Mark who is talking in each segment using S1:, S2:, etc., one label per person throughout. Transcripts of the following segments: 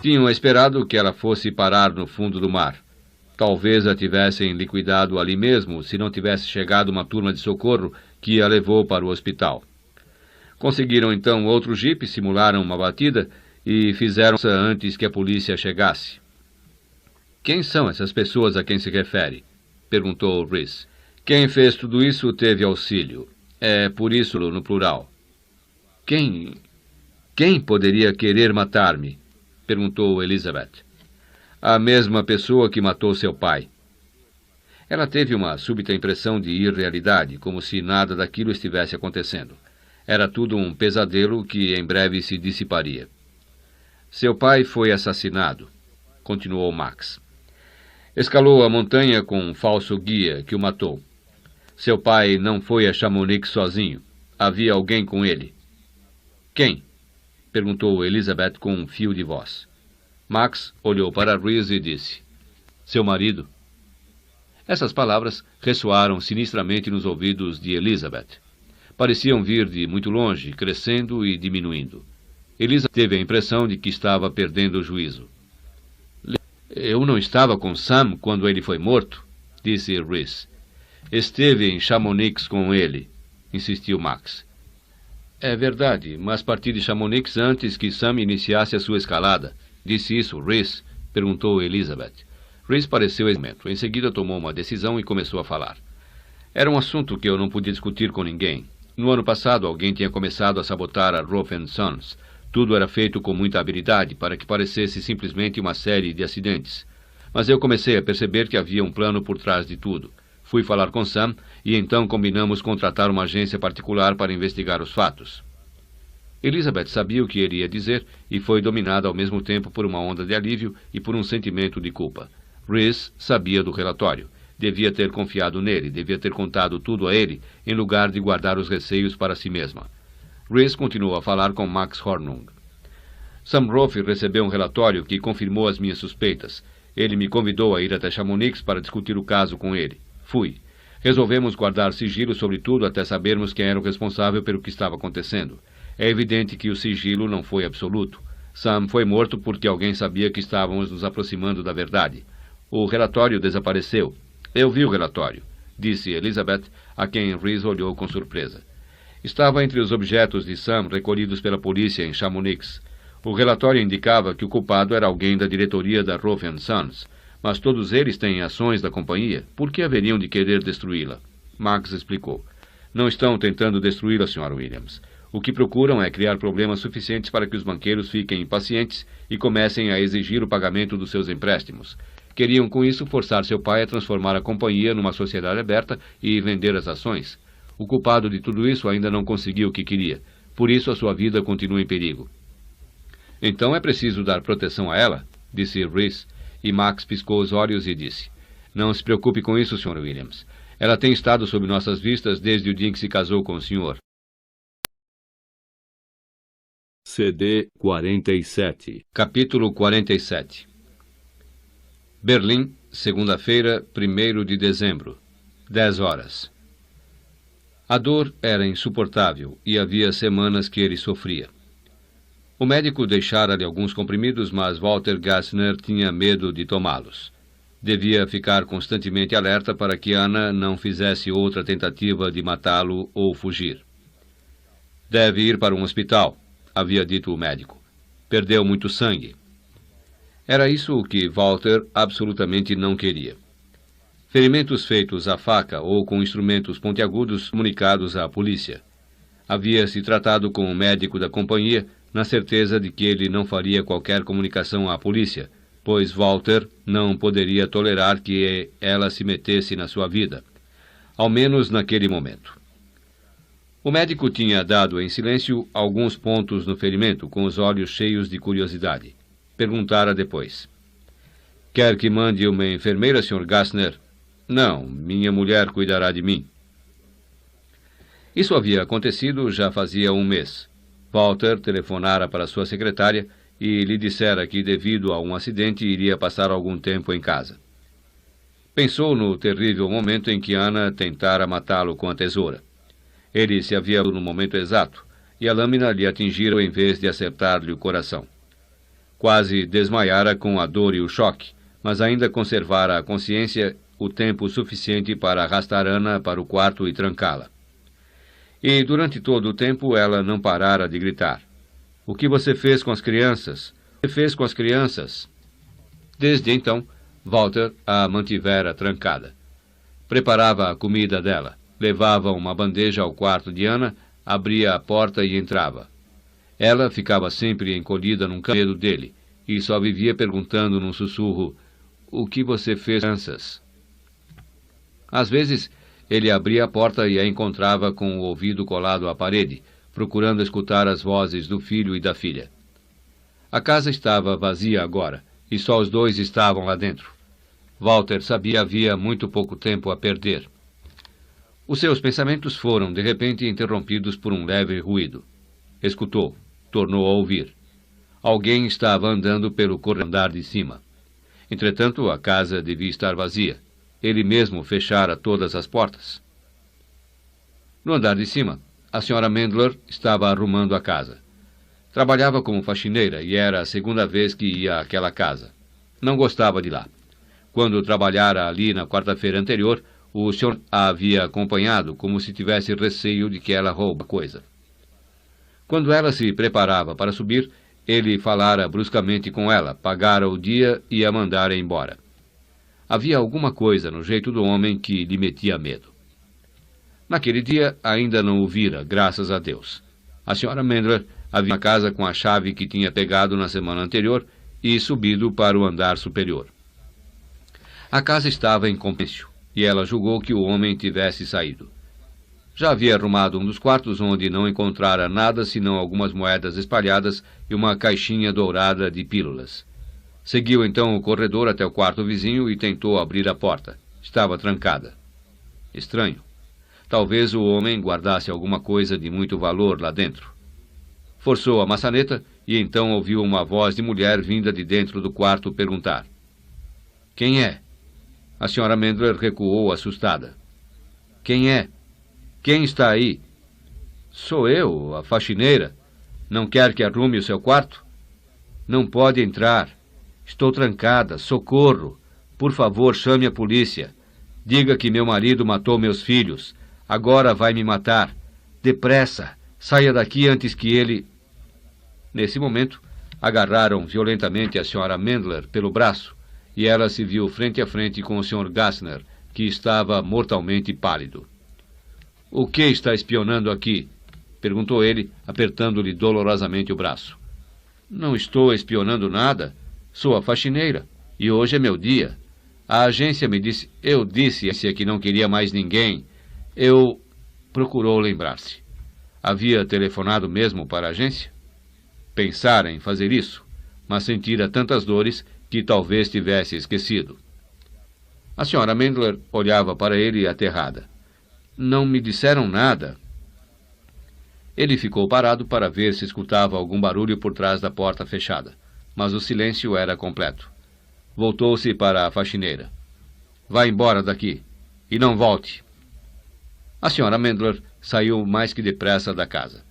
S1: Tinham esperado que ela fosse parar no fundo do mar. Talvez a tivessem liquidado ali mesmo, se não tivesse chegado uma turma de socorro que a levou para o hospital. Conseguiram então outro jipe, simularam uma batida e fizeram-se antes que a polícia chegasse. Quem são essas pessoas a quem se refere? Perguntou Rhys. Quem fez tudo isso teve auxílio. É por isso no plural. Quem poderia querer matar-me? Perguntou Elizabeth. A mesma pessoa que matou seu pai. Ela teve uma súbita impressão de irrealidade, como se nada daquilo estivesse acontecendo. Era tudo um pesadelo que em breve se dissiparia. Seu pai foi assassinado, continuou Max. Escalou a montanha com um falso guia que o matou. Seu pai não foi a Chamonix sozinho. Havia alguém com ele. Quem? Perguntou Elizabeth com um fio de voz. Max olhou para Rhys e disse: seu marido. Essas palavras ressoaram sinistramente nos ouvidos de Elizabeth. Pareciam vir de muito longe, crescendo e diminuindo. Elizabeth teve a impressão de que estava perdendo o juízo. Eu não estava com Sam quando ele foi morto, disse Rhys. Esteve em Chamonix com ele, insistiu Max. É verdade, mas parti de Chamonix antes que Sam iniciasse a sua escalada. Disse isso, Rhys? Perguntou Elizabeth. Rhys pareceu exumento. Em seguida tomou uma decisão e começou a falar. Era um assunto que eu não podia discutir com ninguém. No ano passado, alguém tinha começado a sabotar a Roth & Sons. Tudo era feito com muita habilidade para que parecesse simplesmente uma série de acidentes. Mas eu comecei a perceber que havia um plano por trás de tudo. Fui falar com Sam e então combinamos contratar uma agência particular para investigar os fatos. Elizabeth sabia o que ele ia dizer e foi dominada ao mesmo tempo por uma onda de alívio e por um sentimento de culpa. Rhys sabia do relatório. Devia ter confiado nele, devia ter contado tudo a ele, em lugar de guardar os receios para si mesma. Rhys continuou a falar com Max Hornung. Sam Roth recebeu um relatório que confirmou as minhas suspeitas. Ele me convidou a ir até Chamonix para discutir o caso com ele. Fui. Resolvemos guardar sigilo sobre tudo até sabermos quem era o responsável pelo que estava acontecendo. É evidente que o sigilo não foi absoluto. Sam foi morto porque alguém sabia que estávamos nos aproximando da verdade. O relatório desapareceu. Eu vi o relatório, disse Elizabeth, a quem Rhys olhou com surpresa. Estava entre os objetos de Sam recolhidos pela polícia em Chamonix. O relatório indicava que o culpado era alguém da diretoria da Roth & Sons, mas todos eles têm ações da companhia. Por que haveriam de querer destruí-la? Max explicou. Não estão tentando destruí-la, Sr. Williams. O que procuram é criar problemas suficientes para que os banqueiros fiquem impacientes e comecem a exigir o pagamento dos seus empréstimos. Queriam com isso forçar seu pai a transformar a companhia numa sociedade aberta e vender as ações. O culpado de tudo isso ainda não conseguiu o que queria. Por isso a sua vida continua em perigo. Então é preciso dar proteção a ela, disse Rhys, e Max piscou os olhos e disse: não se preocupe com isso, Sr. Williams. Ela tem estado sob nossas vistas desde o dia em que se casou com o senhor. CD 47. Capítulo 47. Berlim, segunda-feira, 1º de dezembro, 10 horas. A dor era insuportável e havia semanas que ele sofria. O médico deixara-lhe alguns comprimidos, mas Walter Gassner tinha medo de tomá-los. Devia ficar constantemente alerta para que Anna não fizesse outra tentativa de matá-lo ou fugir. Deve ir para um hospital, havia dito o médico. Perdeu muito sangue. Era isso o que Walter absolutamente não queria. Ferimentos feitos à faca ou com instrumentos pontiagudos comunicados à polícia. Havia se tratado com o médico da companhia, na certeza de que ele não faria qualquer comunicação à polícia, pois Walter não poderia tolerar que ela se metesse na sua vida, ao menos naquele momento. O médico tinha dado em silêncio alguns pontos no ferimento, com os olhos cheios de curiosidade. Perguntara depois: quer que mande uma enfermeira, Sr. Gassner? Não, minha mulher cuidará de mim. Isso havia acontecido já fazia um mês. Walter telefonara para sua secretária e lhe dissera que, devido a um acidente, iria passar algum tempo em casa. Pensou no terrível momento em que Anna tentara matá-lo com a tesoura. Ele se havia no momento exato, e a lâmina lhe atingira em vez de acertar-lhe o coração. Quase desmaiara com a dor e o choque, mas ainda conservara a consciência o tempo suficiente para arrastar Ana para o quarto e trancá-la. E durante todo o tempo ela não parara de gritar. O que você fez com as crianças? O que fez com as crianças? Desde então, Walter a mantivera trancada. Preparava a comida dela, levava uma bandeja ao quarto de Ana, abria a porta e entrava. Ela ficava sempre encolhida num canto dele, e só vivia perguntando num sussurro, o que você fez, crianças? Às vezes, ele abria a porta e a encontrava com o ouvido colado à parede, procurando escutar as vozes do filho e da filha. A casa estava vazia agora, e só os dois estavam lá dentro. Walter sabia que havia muito pouco tempo a perder. Os seus pensamentos foram, de repente, interrompidos por um leve ruído. Escutou. Tornou a ouvir. Alguém estava andando pelo corredor de cima. Entretanto, a casa devia estar vazia. Ele mesmo fechara todas as portas. No andar de cima, a senhora Mendler estava arrumando a casa. Trabalhava como faxineira e era a segunda vez que ia àquela casa. Não gostava de lá. Quando trabalhara ali na quarta-feira anterior, o senhor a havia acompanhado como se tivesse receio de que ela rouba coisa. Quando ela se preparava para subir, ele falara bruscamente com ela, pagara o dia e a mandara embora. Havia alguma coisa no jeito do homem que lhe metia medo. Naquele dia ainda não o vira, graças a Deus. A senhora Mendler havia na casa com a chave que tinha pegado na semana anterior e subido para o andar superior. A casa estava em compenso, e ela julgou que o homem tivesse saído. Já havia arrumado um dos quartos onde não encontrara nada senão algumas moedas espalhadas e uma caixinha dourada de pílulas. Seguiu então o corredor até o quarto vizinho e tentou abrir a porta. Estava trancada. Estranho. Talvez o homem guardasse alguma coisa de muito valor lá dentro. Forçou a maçaneta e então ouviu uma voz de mulher vinda de dentro do quarto perguntar. Quem é? A senhora Mendler recuou assustada. Quem é? Quem está aí? Sou eu, a faxineira. Não quer que arrume o seu quarto? Não pode entrar. Estou trancada. Socorro. Por favor, chame a polícia. Diga que meu marido matou meus filhos. Agora vai me matar. Depressa. Saia daqui antes que ele... Nesse momento, agarraram violentamente a senhora Mendler pelo braço e ela se viu frente a frente com o Sr. Gassner, que estava mortalmente pálido. O que está espionando aqui? Perguntou ele, apertando-lhe dolorosamente o braço. Não estou espionando nada. Sou a faxineira, e hoje é meu dia. A agência me disse... Eu disse que não queria mais ninguém. Eu... Procurou lembrar-se. Havia telefonado mesmo para a agência? Pensara em fazer isso, mas sentira tantas dores que talvez tivesse esquecido. A senhora Mendler olhava para ele aterrada. Não me disseram nada. Ele ficou parado para ver se escutava algum barulho por trás da porta fechada, mas o silêncio era completo. Voltou-se para a faxineira. Vá embora daqui, e não volte. A senhora Mendler saiu mais que depressa da casa.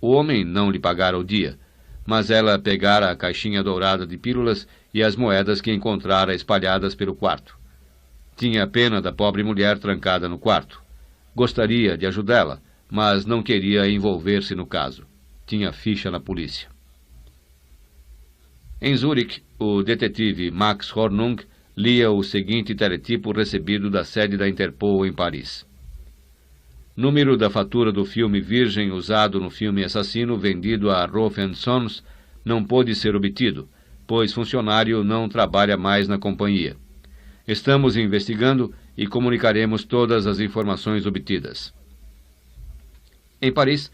S1: O homem não lhe pagara o dia, mas ela pegara a caixinha dourada de pílulas e as moedas que encontrara espalhadas pelo quarto. Tinha pena da pobre mulher trancada no quarto. Gostaria de ajudá-la, mas não queria envolver-se no caso. Tinha ficha na polícia. Em Zurique, o detetive Max Hornung lia o seguinte teletipo recebido da sede da Interpol em Paris. Número da fatura do filme Virgem usado no filme Assassino vendido a Roth & Sons não pôde ser obtido, pois funcionário não trabalha mais na companhia. Estamos investigando e comunicaremos todas as informações obtidas. Em Paris,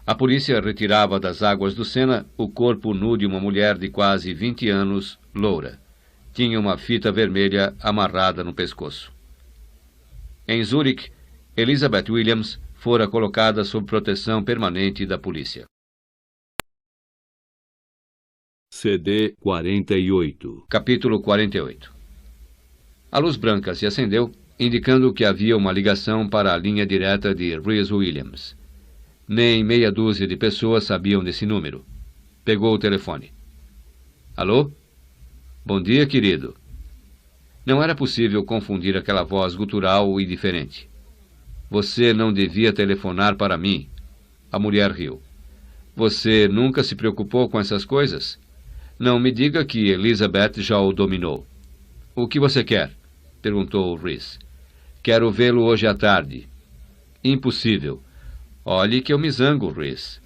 S1: a polícia retirava das águas do Sena o corpo nu de uma mulher de quase 20 anos, loura. Tinha uma fita vermelha amarrada no pescoço. Em Zurique, Elizabeth Williams fora colocada sob proteção permanente da polícia. CD 48. Capítulo 48. A luz branca se acendeu, indicando que havia uma ligação para a linha direta de Rhys Williams. Nem meia dúzia de pessoas sabiam desse número. Pegou o telefone. Alô? Bom dia, querido. Não era possível confundir aquela voz gutural e diferente. Você não devia telefonar para mim. A mulher riu. Você nunca se preocupou com essas coisas? Não me diga que Elizabeth já o dominou. O que você quer? Perguntou Rhys. Quero vê-lo hoje à tarde. Impossível. Olhe que eu me zango, Rhys.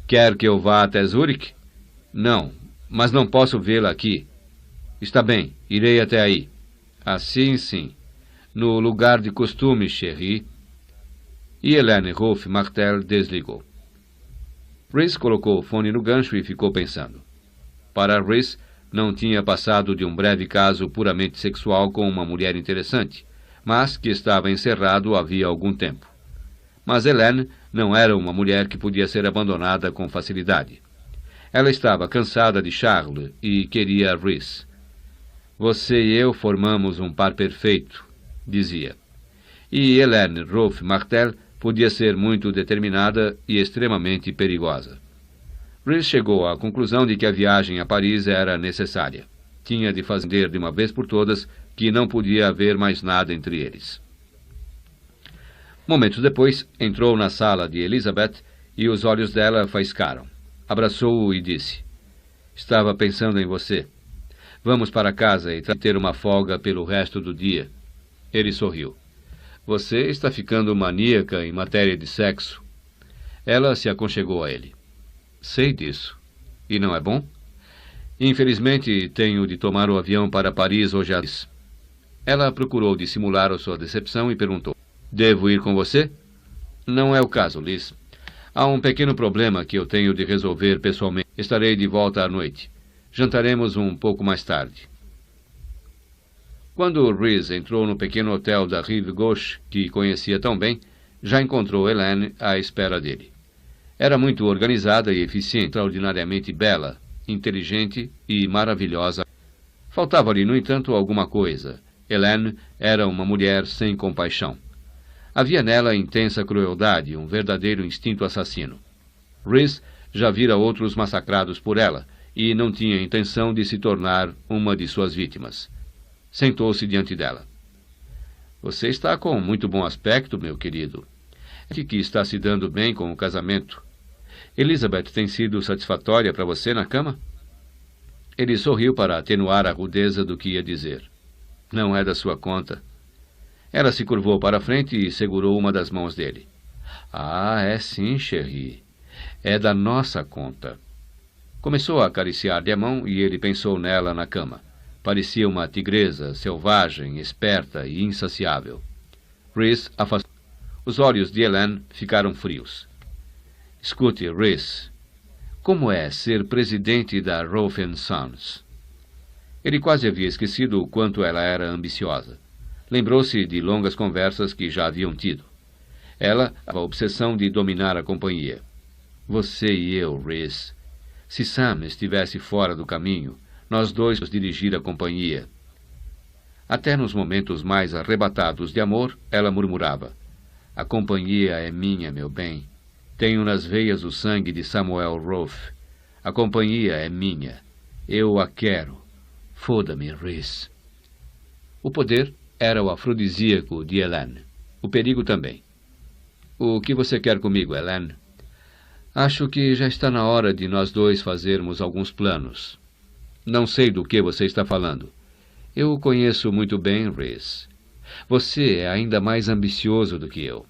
S1: Quer que eu vá até Zurique? Não, mas não posso vê-la aqui. Está bem, irei até aí. Assim, sim. No lugar de costume, Chérie. E Helene Rolfe Martel desligou. Rhys colocou o fone no gancho e ficou pensando. Para Rhys, não tinha passado de um breve caso puramente sexual com uma mulher interessante, mas que estava encerrado havia algum tempo. Mas Helene não era uma mulher que podia ser abandonada com facilidade. Ela estava cansada de Charles e queria Rhys. Você e eu formamos um par perfeito, dizia. E Helene Rolfe Martel podia ser muito determinada e extremamente perigosa. Rhys chegou à conclusão de que a viagem a Paris era necessária. Tinha de fazer de uma vez por todas que não podia haver mais nada entre eles. Momentos depois, entrou na sala de Elizabeth e os olhos dela faiscaram. Abraçou-o e disse: Estava pensando em você. Vamos para casa e ter uma folga pelo resto do dia. Ele sorriu. Você está ficando maníaca em matéria de sexo. Ela se aconchegou a ele. Sei disso. E não é bom? Infelizmente, tenho de tomar o avião para Paris hoje à noite. Ela procurou dissimular a sua decepção e perguntou: Devo ir com você? Não é o caso, Liz. Há um pequeno problema que eu tenho de resolver pessoalmente. Estarei de volta à noite. Jantaremos um pouco mais tarde. Quando Rhys entrou no pequeno hotel da Rive Gauche, que conhecia tão bem, já encontrou Helene à espera dele. Era muito organizada e eficiente, extraordinariamente bela, inteligente e maravilhosa. Faltava-lhe, no entanto, alguma coisa. Helene era uma mulher sem compaixão. Havia nela intensa crueldade, um verdadeiro instinto assassino. Rhys já vira outros massacrados por ela, e não tinha intenção de se tornar uma de suas vítimas. Sentou-se diante dela. Você está com muito bom aspecto, meu querido. É que está se dando bem com o casamento. Elizabeth tem sido satisfatória para você na cama? Ele sorriu para atenuar a rudeza do que ia dizer. Não é da sua conta. Ela se curvou para a frente e segurou uma das mãos dele. Ah, é sim, Chérie. É da nossa conta. Começou a acariciar-lhe a mão e ele pensou nela na cama. Parecia uma tigresa, selvagem, esperta e insaciável. Rhys afastou. Os olhos de Helene ficaram frios. Escute, Rhys. Como é ser presidente da Rolfe & Sons? Ele quase havia esquecido o quanto ela era ambiciosa. Lembrou-se de longas conversas que já haviam tido. Ela tinha a obsessão de dominar a companhia. Você e eu, Rhys. Se Sam estivesse fora do caminho, nós dois nos dirigir a companhia. Até nos momentos mais arrebatados de amor, ela murmurava: A companhia é minha, meu bem. Tenho nas veias o sangue de Samuel Rolfe. A companhia é minha. Eu a quero. Foda-me, Rhys. O poder era o afrodisíaco de Helene. O perigo também. O que você quer comigo, Helene? Acho que já está na hora de nós dois fazermos alguns planos. Não sei do que você está falando. Eu o conheço muito bem, Rhys. Você é ainda mais ambicioso do que eu.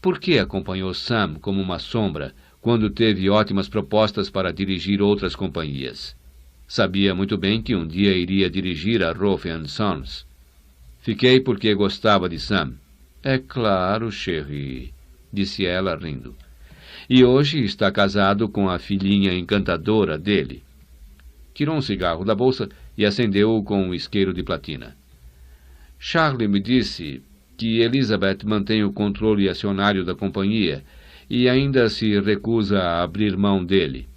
S1: Por que acompanhou Sam como uma sombra quando teve ótimas propostas para dirigir outras companhias? Sabia muito bem que um dia iria dirigir a Rolfe & Sons. Fiquei porque gostava de Sam. É claro, Chérie, disse ela, rindo. E hoje está casado com a filhinha encantadora dele. Tirou um cigarro da bolsa e acendeu-o com um isqueiro de platina. Charles me disse que Elizabeth mantém o controle acionário da companhia e ainda se recusa a abrir mão dele.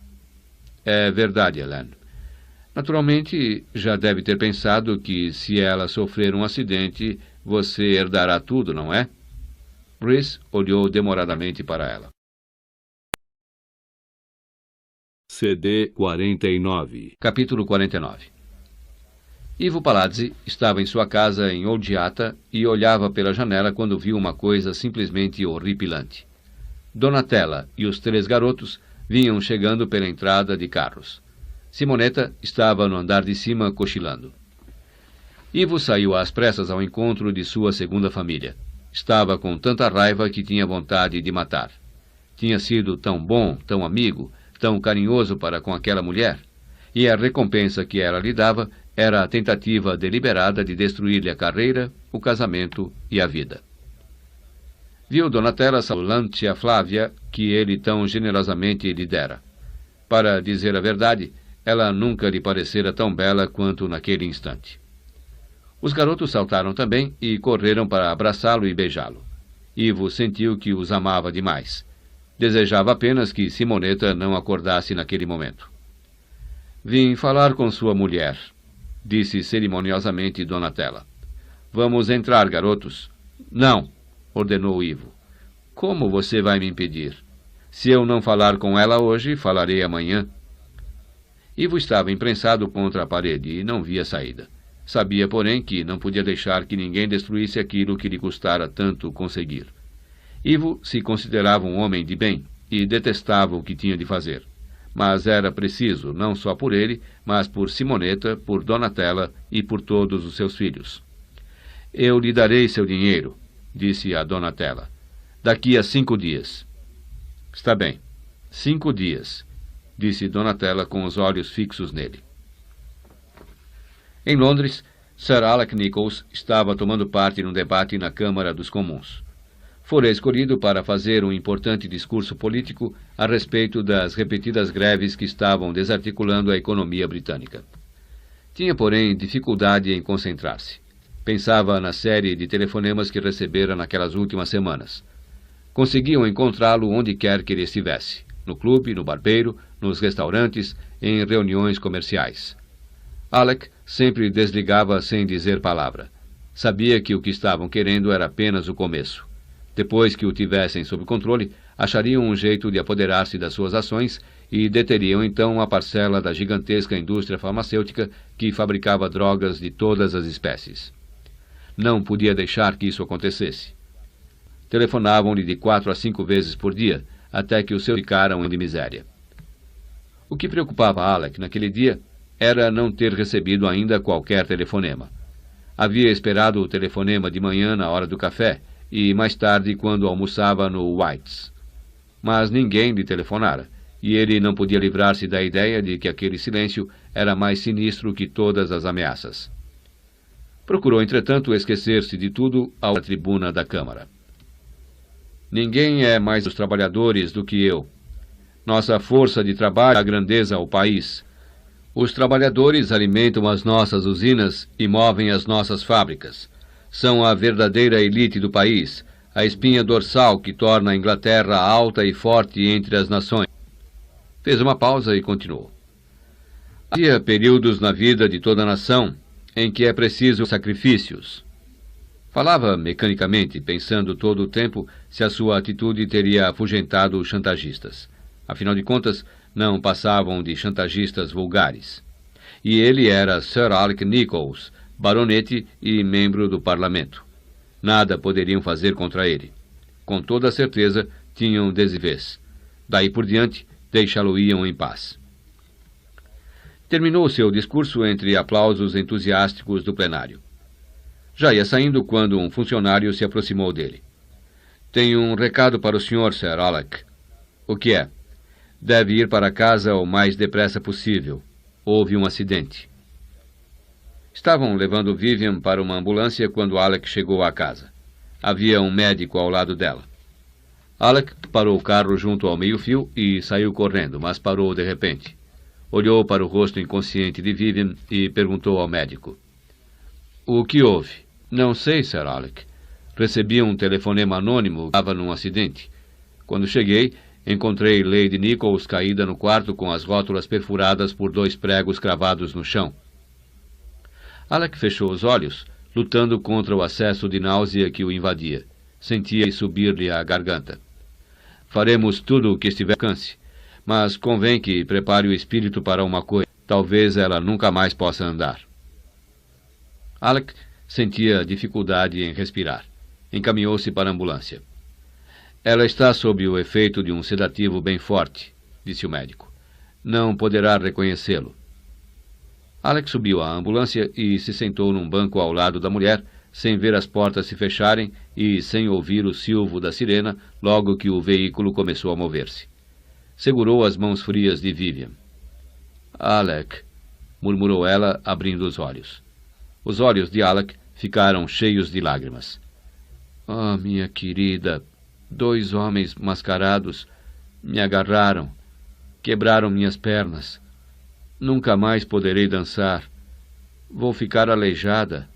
S1: É verdade, Helene. Naturalmente, já deve ter pensado que, se ela sofrer um acidente, você herdará tudo, não é? Rhys olhou demoradamente para ela.
S2: CD 49.
S1: Capítulo 49. Ivo Palazzi estava em sua casa em Olgiata e olhava pela janela quando viu uma coisa simplesmente horripilante. Donatella e os 3 garotos vinham chegando pela entrada de carros. Simonetta estava no andar de cima cochilando. Ivo saiu às pressas ao encontro de sua segunda família. Estava com tanta raiva que tinha vontade de matar. Tinha sido tão bom, tão amigo, tão carinhoso para com aquela mulher, e a recompensa que ela lhe dava era a tentativa deliberada de destruir-lhe a carreira, o casamento e a vida. Viu Donatella saudando a Flávia, que ele tão generosamente lhe dera. Para dizer a verdade, ela nunca lhe parecera tão bela quanto naquele instante. Os garotos saltaram também e correram para abraçá-lo e beijá-lo. Ivo sentiu que os amava demais. Desejava apenas que Simonetta não acordasse naquele momento. Vim falar com sua mulher, disse cerimoniosamente Donatella. Vamos entrar, garotos. Não, ordenou Ivo. Como você vai me impedir? Se eu não falar com ela hoje, falarei amanhã. Ivo estava imprensado contra a parede e não via saída. Sabia, porém, que não podia deixar que ninguém destruísse aquilo que lhe custara tanto conseguir. Ivo se considerava um homem de bem e detestava o que tinha de fazer. Mas era preciso, não só por ele, mas por Simonetta, por Donatella e por todos os seus filhos. Eu lhe darei seu dinheiro, disse a Donatella. Daqui a 5 dias. Está bem. 5 dias, disse Donatella com os olhos fixos nele. Em Londres, Sir Alec Nichols estava tomando parte num debate na Câmara dos Comuns. Fora escolhido para fazer um importante discurso político a respeito das repetidas greves que estavam desarticulando a economia britânica. Tinha, porém, dificuldade em concentrar-se. Pensava na série de telefonemas que recebera naquelas últimas semanas. Conseguiam encontrá-lo onde quer que ele estivesse, no clube, no barbeiro, nos restaurantes, em reuniões comerciais. Alec sempre desligava sem dizer palavra. Sabia que o que estavam querendo era apenas o começo. Depois que o tivessem sob controle, achariam um jeito de apoderar-se das suas ações e deteriam então uma parcela da gigantesca indústria farmacêutica que fabricava drogas de todas as espécies. Não podia deixar que isso acontecesse. Telefonavam-lhe de 4 a 5 vezes por dia, até que os seus ficaram de miséria. O que preocupava Alec naquele dia era não ter recebido ainda qualquer telefonema. Havia esperado o telefonema de manhã na hora do café e mais tarde quando almoçava no White's. Mas ninguém lhe telefonara, e ele não podia livrar-se da ideia de que aquele silêncio era mais sinistro que todas as ameaças. Procurou, entretanto, esquecer-se de tudo à tribuna da Câmara. Ninguém é mais dos trabalhadores do que eu. Nossa força de trabalho é a grandeza ao país. Os trabalhadores alimentam as nossas usinas e movem as nossas fábricas. São a verdadeira elite do país, a espinha dorsal que torna a Inglaterra alta e forte entre as nações. Fez uma pausa e continuou. Havia períodos na vida de toda a nação em que é preciso sacrifícios. Falava mecanicamente, pensando todo o tempo se a sua atitude teria afugentado os chantagistas. Afinal de contas, não passavam de chantagistas vulgares. E ele era Sir Alec Nichols, baronete e membro do parlamento. Nada poderiam fazer contra ele. Com toda a certeza, tinham desivez. Daí por diante, deixá-lo-iam em paz. Terminou seu discurso entre aplausos entusiásticos do plenário. Já ia saindo quando um funcionário se aproximou dele. Tenho um recado para o senhor, Sir Alec. O que é? Deve ir para casa o mais depressa possível. Houve um acidente. Estavam levando Vivian para uma ambulância quando Alec chegou à casa. Havia um médico ao lado dela. Alec parou o carro junto ao meio-fio e saiu correndo, mas parou de repente. Olhou para o rosto inconsciente de Vivian e perguntou ao médico. O que houve? Não sei, Sir Alec. Recebi um telefonema anônimo que estava num acidente. Quando cheguei, encontrei Lady Nichols caída no quarto com as rótulas perfuradas por 2 pregos cravados no chão. Alec fechou os olhos, lutando contra o acesso de náusea que o invadia. Sentia subir-lhe a garganta. Faremos tudo o que estiver ao alcance. mas convém que prepare o espírito para uma coisa. Talvez ela nunca mais possa andar. Alec sentia dificuldade em respirar. Encaminhou-se para a ambulância. Ela está sob o efeito de um sedativo bem forte, disse o médico. Não poderá reconhecê-lo. Alec subiu à ambulância e se sentou num banco ao lado da mulher, sem ver as portas se fecharem e sem ouvir o silvo da sirena logo que o veículo começou a mover-se. Segurou as mãos frias de Vivian. Alec, murmurou ela, abrindo os olhos. Os olhos de Alec ficaram cheios de lágrimas. Oh, minha querida, 2 homens mascarados me agarraram, quebraram minhas pernas. Nunca mais poderei dançar. Vou ficar aleijada.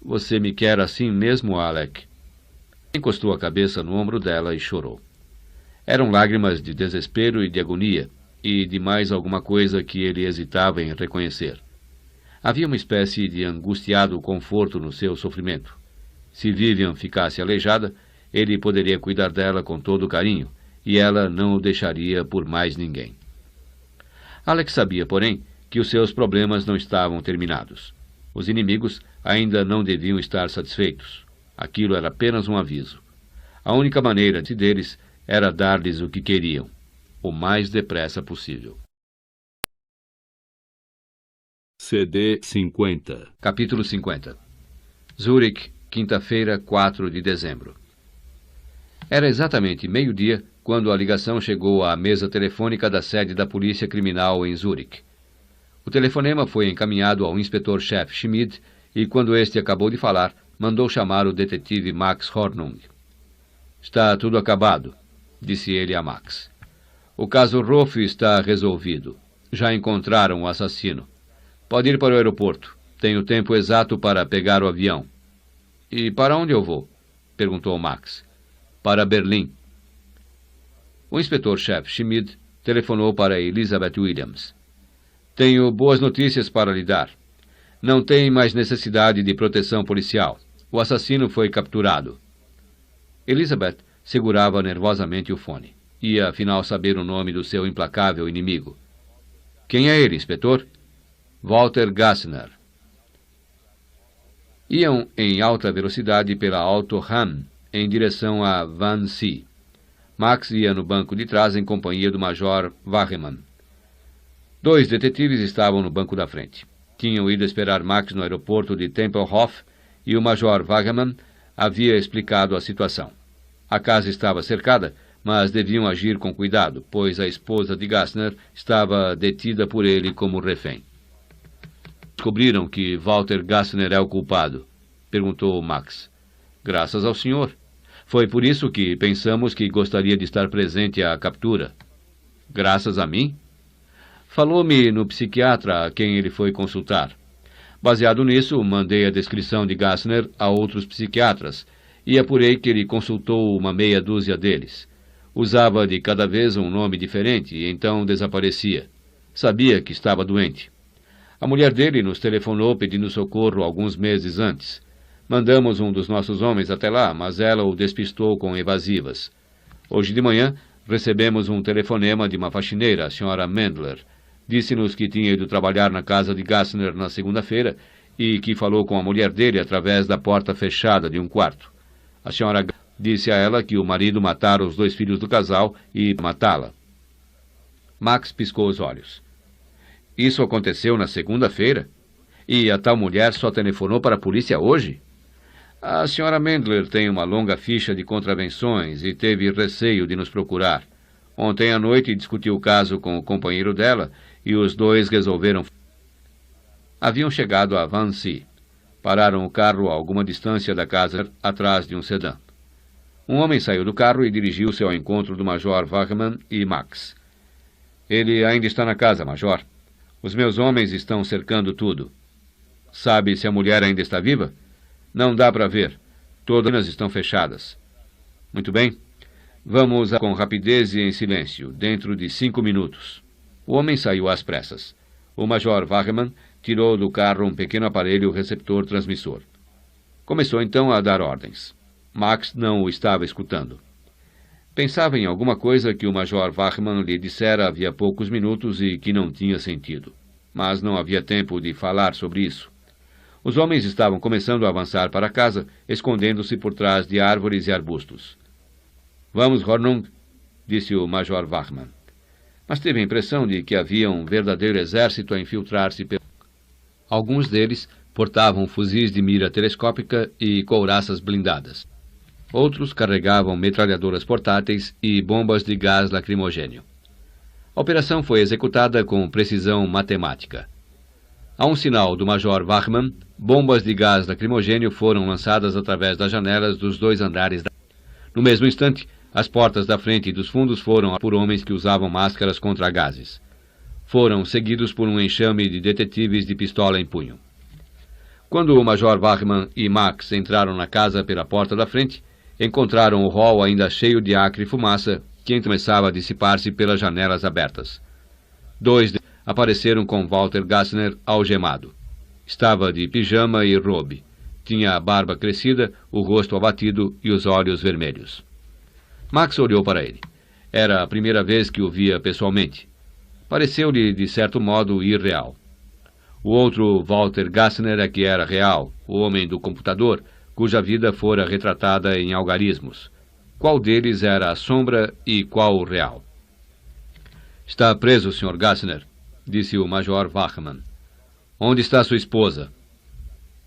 S1: Você me quer assim mesmo, Alec? Encostou a cabeça no ombro dela e chorou. Eram lágrimas de desespero e de agonia, e de mais alguma coisa que ele hesitava em reconhecer. Havia uma espécie de angustiado conforto no seu sofrimento. Se Vivian ficasse aleijada, ele poderia cuidar dela com todo carinho, e ela não o deixaria por mais ninguém. Alex sabia, porém, que os seus problemas não estavam terminados. Os inimigos ainda não deviam estar satisfeitos. Aquilo era apenas um aviso. A única maneira deles era dar-lhes o que queriam, o mais depressa possível.
S2: CD 50.
S1: Capítulo 50. Zurique, quinta-feira, 4 de dezembro. Era exatamente meio-dia quando a ligação chegou à mesa telefônica da sede da Polícia Criminal em Zurique. O telefonema foi encaminhado ao inspetor-chefe Schmid e, quando este acabou de falar, mandou chamar o detetive Max Hornung. Está tudo acabado, disse ele a Max. O caso Rolf está resolvido. Já encontraram o assassino. Pode ir para o aeroporto. Tenho tempo exato para pegar o avião. E para onde eu vou? Perguntou Max. Para Berlim. O inspetor-chefe Schmid telefonou para Elizabeth Williams. Tenho boas notícias para lhe dar. Não tem mais necessidade de proteção policial. O assassino foi capturado. Elizabeth segurava nervosamente o fone. Ia, afinal, saber o nome do seu implacável inimigo. Quem é ele, inspetor? Walter Gassner. Iam em alta velocidade pela Autobahn em direção a Wannsee. Max ia no banco de trás em companhia do Major Wageman. 2 detetives estavam no banco da frente. Tinham ido esperar Max no aeroporto de Tempelhof e o Major Wageman havia explicado a situação. A casa estava cercada, mas deviam agir com cuidado, pois a esposa de Gassner estava detida por ele como refém. Descobriram que Walter Gassner é o culpado? Perguntou Max. Graças ao senhor. Foi por isso que pensamos que gostaria de estar presente à captura. Graças a mim? Falou-me no psiquiatra a quem ele foi consultar. Baseado nisso, mandei a descrição de Gassner a outros psiquiatras e apurei que ele consultou uma meia dúzia deles. Usava de cada vez um nome diferente e então desaparecia. Sabia que estava doente. A mulher dele nos telefonou pedindo socorro alguns meses antes. Mandamos um dos nossos homens até lá, mas ela o despistou com evasivas. Hoje de manhã, recebemos um telefonema de uma faxineira, a senhora Mendler. Disse-nos que tinha ido trabalhar na casa de Gassner na segunda-feira e que falou com a mulher dele através da porta fechada de um quarto. A senhora disse a ela que o marido matara os 2 filhos do casal e matá-la. Max piscou os olhos. Isso aconteceu na segunda-feira? E a tal mulher só telefonou para a polícia hoje? A senhora Mendler tem uma longa ficha de contravenções e teve receio de nos procurar. Ontem à noite discutiu o caso com o companheiro dela e os 2 resolveram. Haviam chegado a Wannsee. Pararam o carro a alguma distância da casa, atrás de um sedã. Um homem saiu do carro e dirigiu-se ao encontro do Major Wageman e Max. Ele ainda está na casa, Major. Os meus homens estão cercando tudo. Sabe se a mulher ainda está viva? Não dá para ver. Todas as estão fechadas. Muito bem. Vamos com rapidez e em silêncio, dentro de 5 minutos. O homem saiu às pressas. O Major Wageman tirou do carro um pequeno aparelho receptor transmissor. Começou então a dar ordens. Max não o estava escutando. Pensava em alguma coisa que o Major Wachmann lhe dissera havia poucos minutos e que não tinha sentido. Mas não havia tempo de falar sobre isso. Os homens estavam começando a avançar para casa, escondendo-se por trás de árvores e arbustos. "Vamos, Hornung", disse o Major Wachmann. Mas teve a impressão de que havia um verdadeiro exército a infiltrar-se. Alguns deles portavam fuzis de mira telescópica e couraças blindadas. Outros carregavam metralhadoras portáteis e bombas de gás lacrimogênio. A operação foi executada com precisão matemática. A um sinal do Major Wachmann, bombas de gás lacrimogênio foram lançadas através das janelas dos 2 andares. No mesmo instante, as portas da frente e dos fundos foram por homens que usavam máscaras contra gases. Foram seguidos por um enxame de detetives de pistola em punho. Quando o Major Wachmann e Max entraram na casa pela porta da frente, encontraram o hall ainda cheio de acre fumaça que começava a dissipar-se pelas janelas abertas. 2 deles apareceram com Walter Gassner algemado. Estava de pijama e robe. Tinha a barba crescida, o rosto abatido e os olhos vermelhos. Max olhou para ele. Era a primeira vez que o via pessoalmente. Pareceu-lhe, de certo modo, irreal. O outro, Walter Gassner, é que era real, o homem do computador, cuja vida fora retratada em algarismos. Qual deles era a sombra e qual o real? "Está preso, Sr. Gassner", disse o Major Wachmann. "Onde está sua esposa?"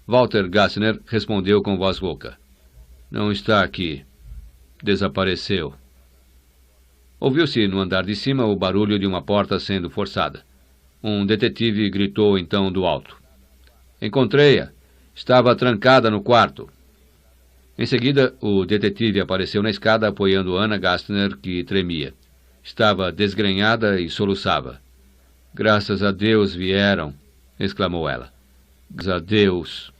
S1: Walter Gassner respondeu com voz rouca. "Não está aqui. Desapareceu." Ouviu-se no andar de cima o barulho de uma porta sendo forçada. Um detetive gritou então do alto. "Encontrei-a. Estava trancada no quarto." Em seguida, o detetive apareceu na escada apoiando Anna Gassner, que tremia. Estava desgrenhada e soluçava. "Graças a Deus vieram", exclamou ela. "Graças a Deus."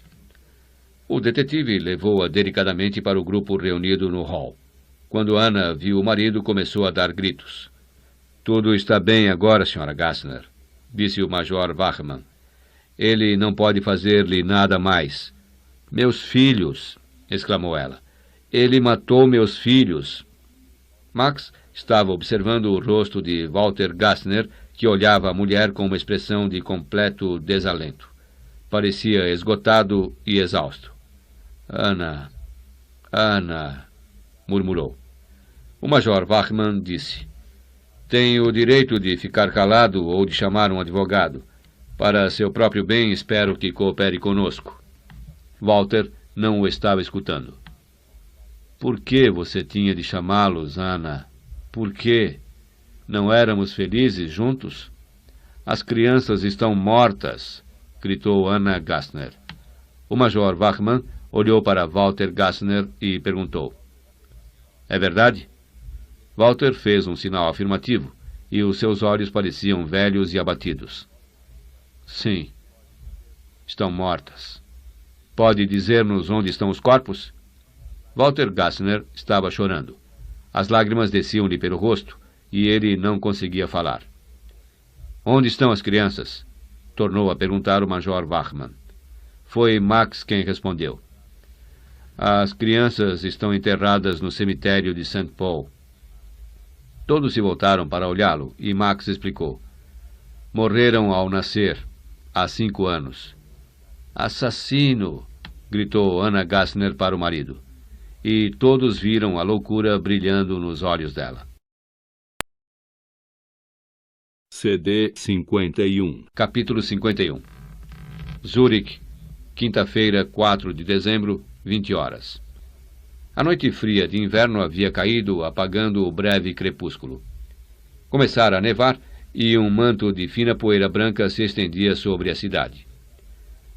S1: O detetive levou-a delicadamente para o grupo reunido no hall. Quando Anna viu o marido, começou a dar gritos. "Tudo está bem agora, Sra. Gassner", disse o Major Wachmann. "Ele não pode fazer-lhe nada mais." "Meus filhos!" exclamou ela. "Ele matou meus filhos." Max estava observando o rosto de Walter Gassner, que olhava a mulher com uma expressão de completo desalento. Parecia esgotado e exausto. Ana, murmurou. O Major Wachmann disse: "Tem o direito de ficar calado ou de chamar um advogado. Para seu próprio bem, espero que coopere conosco." Walter não o estava escutando. "Por que você tinha de chamá-los, Ana? Por quê? Não éramos felizes juntos?" "As crianças estão mortas", gritou Anna Gassner. O Major Wachmann olhou para Walter Gassner e perguntou: "É verdade?" Walter fez um sinal afirmativo, e os seus olhos pareciam velhos e abatidos. "Sim, estão mortas." "Pode dizer-nos onde estão os corpos?" Walter Gassner estava chorando. As lágrimas desciam-lhe pelo rosto, e ele não conseguia falar. "Onde estão as crianças?" tornou a perguntar o Major Wachmann. Foi Max quem respondeu. "As crianças estão enterradas no cemitério de St. Paul." Todos se voltaram para olhá-lo, e Max explicou. "Morreram ao nascer, há 5 anos. "Assassino!" gritou Anna Gassner para o marido. E todos viram a loucura brilhando nos olhos dela.
S2: CD 51.
S1: Capítulo 51. Zurique, quinta-feira, 4 de dezembro, 20 horas. A noite fria de inverno havia caído, apagando o breve crepúsculo. Começara a nevar e um manto de fina poeira branca se estendia sobre a cidade.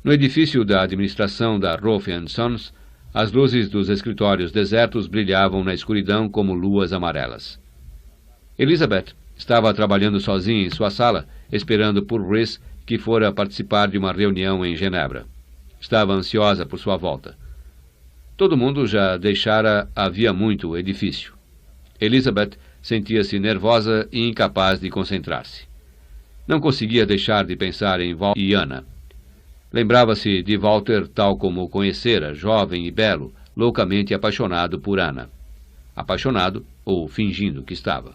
S1: No edifício da administração da Roth & Sons, as luzes dos escritórios desertos brilhavam na escuridão como luas amarelas. Elizabeth estava trabalhando sozinha em sua sala, esperando por Rhys, que fora participar de uma reunião em Genebra. Estava ansiosa por sua volta. Todo mundo já deixara havia muito o edifício. Elizabeth sentia-se nervosa e incapaz de concentrar-se. Não conseguia deixar de pensar em Walter e Anna. Lembrava-se de Walter tal como o conhecera, jovem e belo, loucamente apaixonado por Anna. Apaixonado ou fingindo que estava.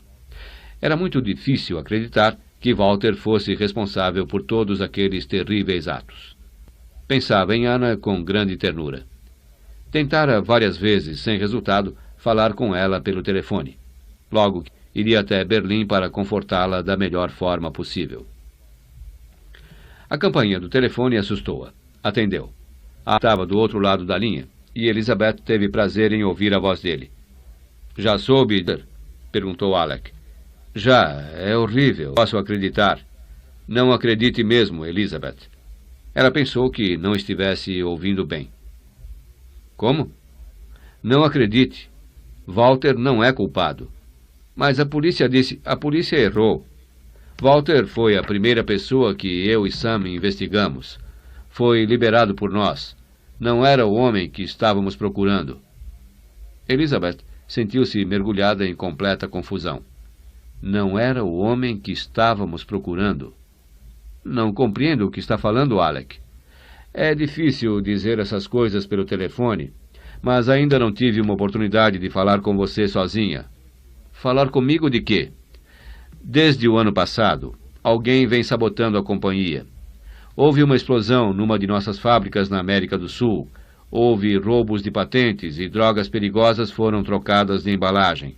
S1: Era muito difícil acreditar que Walter fosse responsável por todos aqueles terríveis atos. Pensava em Anna com grande ternura. Tentara várias vezes, sem resultado, falar com ela pelo telefone. Logo, iria até Berlim para confortá-la da melhor forma possível. A campainha do telefone assustou-a. Atendeu. Estava do outro lado da linha, e Elizabeth teve prazer em ouvir a voz dele. "Já soube?" perguntou Alec. "Já, é horrível. Posso acreditar." "Não acredite mesmo, Elizabeth." Ela pensou que não estivesse ouvindo bem. "Como?" "Não acredite. Walter não é culpado." "Mas a polícia disse..." "A polícia errou. Walter foi a primeira pessoa que eu e Sam investigamos. Foi liberado por nós. Não era o homem que estávamos procurando." Elizabeth sentiu-se mergulhada em completa confusão. "Não era o homem que estávamos procurando?" "Não compreendo o que está falando, Alec." "É difícil dizer essas coisas pelo telefone, mas ainda não tive uma oportunidade de falar com você sozinha." "Falar comigo de quê?" "Desde o ano passado, alguém vem sabotando a companhia. Houve uma explosão numa de nossas fábricas na América do Sul. Houve roubos de patentes e drogas perigosas foram trocadas de embalagem.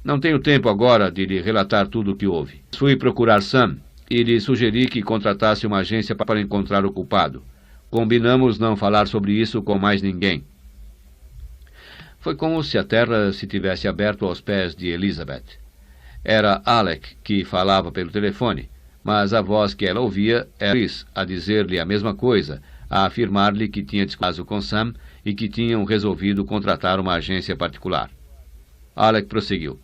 S1: Não tenho tempo agora de lhe relatar tudo o que houve. Fui procurar Sam e lhe sugeri que contratasse uma agência para encontrar o culpado. Combinamos não falar sobre isso com mais ninguém." Foi como se a terra se tivesse aberto aos pés de Elizabeth. Era Alec que falava pelo telefone, mas a voz que ela ouvia era Chris a dizer-lhe a mesma coisa, a afirmar-lhe que tinha discutido com Sam e que tinham resolvido contratar uma agência particular. Alec prosseguiu.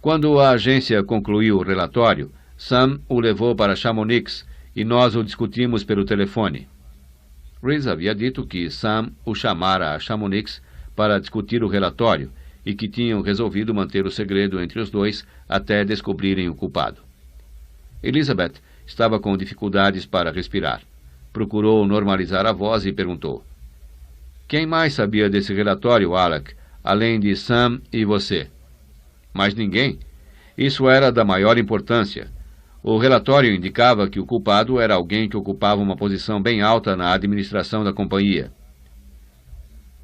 S1: "Quando a agência concluiu o relatório, Sam o levou para Chamonix e nós o discutimos pelo telefone." Chris havia dito que Sam o chamara a Chamonix para discutir o relatório e que tinham resolvido manter o segredo entre os dois até descobrirem o culpado. Elizabeth estava com dificuldades para respirar. Procurou normalizar a voz e perguntou. "Quem mais sabia desse relatório, Alec, além de Sam e você?" "Mais ninguém. Isso era da maior importância. O relatório indicava que o culpado era alguém que ocupava uma posição bem alta na administração da companhia."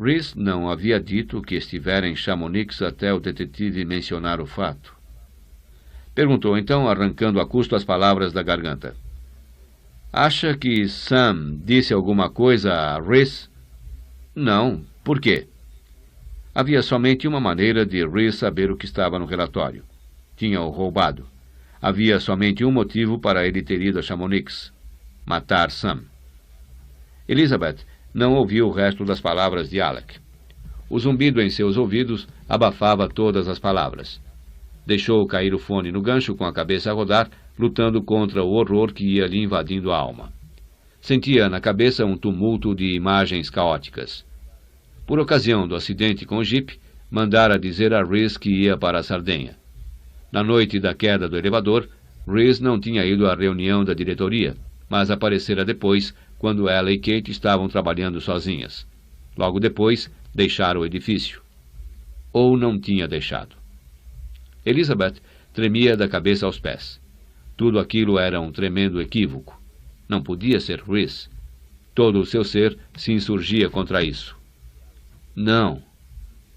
S1: Reese não havia dito que estivera em Chamonix até o detetive mencionar o fato. Perguntou então, arrancando a custo as palavras da garganta. "Acha que Sam disse alguma coisa a Reese?" "Não. Por quê?" Havia somente uma maneira de Reese saber o que estava no relatório. Tinha-o roubado. Havia somente um motivo para ele ter ido a Chamonix: matar Sam. Elizabeth não ouviu o resto das palavras de Alec. O zumbido em seus ouvidos abafava todas as palavras. Deixou cair o fone no gancho com a cabeça a rodar, lutando contra o horror que ia lhe invadindo a alma. Sentia na cabeça um tumulto de imagens caóticas. Por ocasião do acidente com o jipe, mandara dizer a Reese que ia para a Sardenha. Na noite da queda do elevador, Reese não tinha ido à reunião da diretoria, mas aparecera depois, quando ela e Kate estavam trabalhando sozinhas. Logo depois, deixara o edifício. Ou não tinha deixado. Elizabeth tremia da cabeça aos pés. Tudo aquilo era um tremendo equívoco. Não podia ser Reese. Todo o seu ser se insurgia contra isso. Não.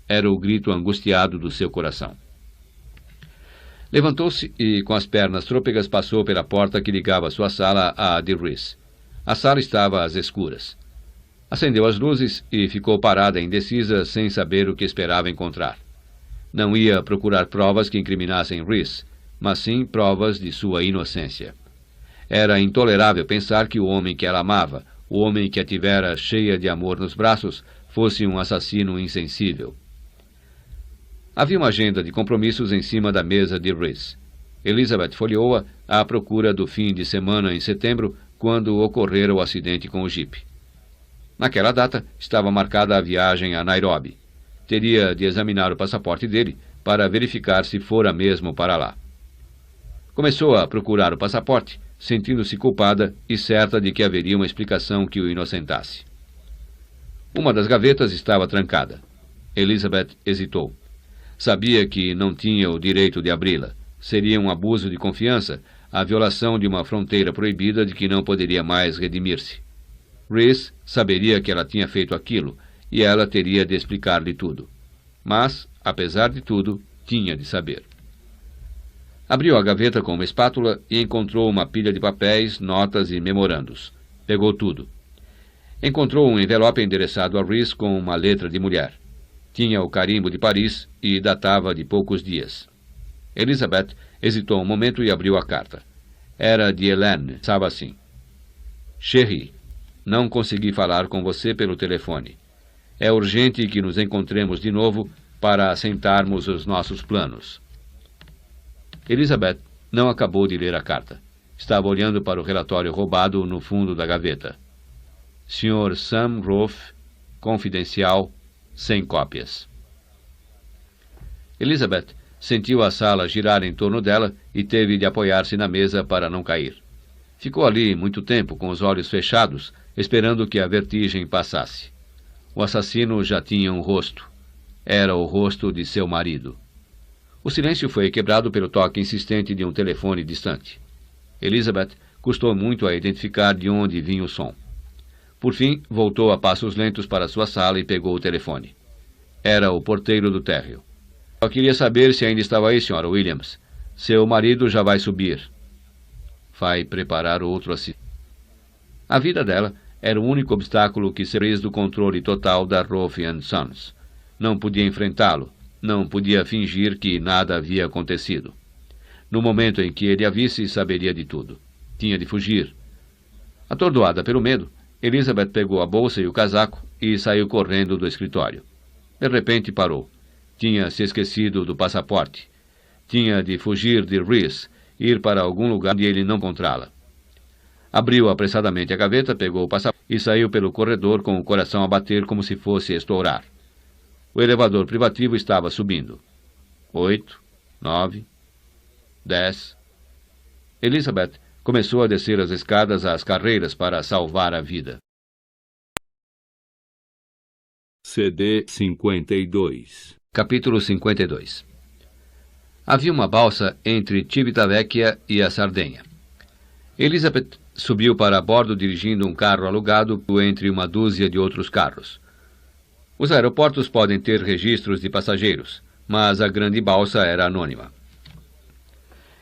S1: Era o grito angustiado do seu coração. Levantou-se e, com as pernas trôpegas, passou pela porta que ligava sua sala à de Reese. A sala estava às escuras. Acendeu as luzes e ficou parada indecisa, sem saber o que esperava encontrar. Não ia procurar provas que incriminassem Reese, mas sim provas de sua inocência. Era intolerável pensar que o homem que ela amava, o homem que a tivera cheia de amor nos braços, fosse um assassino insensível. Havia uma agenda de compromissos em cima da mesa de Reese. Elizabeth folheou-a à procura do fim de semana em setembro, quando ocorrera o acidente com o jipe. Naquela data estava marcada a viagem a Nairobi. Teria de examinar o passaporte dele para verificar se fora mesmo para lá. Começou a procurar o passaporte, sentindo-se culpada e certa de que haveria uma explicação que o inocentasse. Uma das gavetas estava trancada. Elizabeth hesitou. Sabia que não tinha o direito de abri-la. Seria um abuso de confiança, a violação de uma fronteira proibida de que não poderia mais redimir-se. Rhys saberia que ela tinha feito aquilo, e ela teria de explicar-lhe tudo. Mas, apesar de tudo, tinha de saber. Abriu a gaveta com uma espátula e encontrou uma pilha de papéis, notas e memorandos. Pegou tudo. Encontrou um envelope endereçado a Rhys com uma letra de mulher. Tinha o carimbo de Paris e datava de poucos dias. Elizabeth hesitou um momento e abriu a carta. Era de Helene, estava assim. Chérie, não consegui falar com você pelo telefone. É urgente que nos encontremos de novo para assentarmos os nossos planos. Elizabeth não acabou de ler a carta. Estava olhando para o relatório roubado no fundo da gaveta. Sr. Sam Rolfe, confidencial, 100 cópias. Elizabeth sentiu a sala girar em torno dela e teve de apoiar-se na mesa para não cair. Ficou ali muito tempo com os olhos fechados, esperando que a vertigem passasse. O assassino já tinha um rosto. Era o rosto de seu marido. O silêncio foi quebrado pelo toque insistente de um telefone distante. Elizabeth custou muito a identificar de onde vinha o som. Por fim, voltou a passos lentos para sua sala e pegou o telefone. Era o porteiro do térreo. Só queria saber se ainda estava aí, Sra. Williams. Seu marido já vai subir. Vai preparar outro assim. A vida dela era o único obstáculo que seria do controle total da Rolfe & Sons. Não podia enfrentá-lo. Não podia fingir que nada havia acontecido. No momento em que ele a visse, saberia de tudo. Tinha de fugir. Atordoada pelo medo, Elizabeth pegou a bolsa e o casaco e saiu correndo do escritório. De repente parou. Tinha se esquecido do passaporte. Tinha de fugir de Rhys, ir para algum lugar onde ele não encontrá-la. Abriu apressadamente a gaveta, pegou o passaporte e saiu pelo corredor com o coração a bater como se fosse estourar. O elevador privativo estava subindo. 8, 9, 10. Elizabeth começou a descer as escadas às carreiras para salvar a vida.
S2: CD 52.
S1: Capítulo 52. Havia uma balsa entre Civitavecchia e a Sardenha. Elizabeth subiu para bordo dirigindo um carro alugado entre uma dúzia de outros carros. Os aeroportos podem ter registros de passageiros, mas a grande balsa era anônima.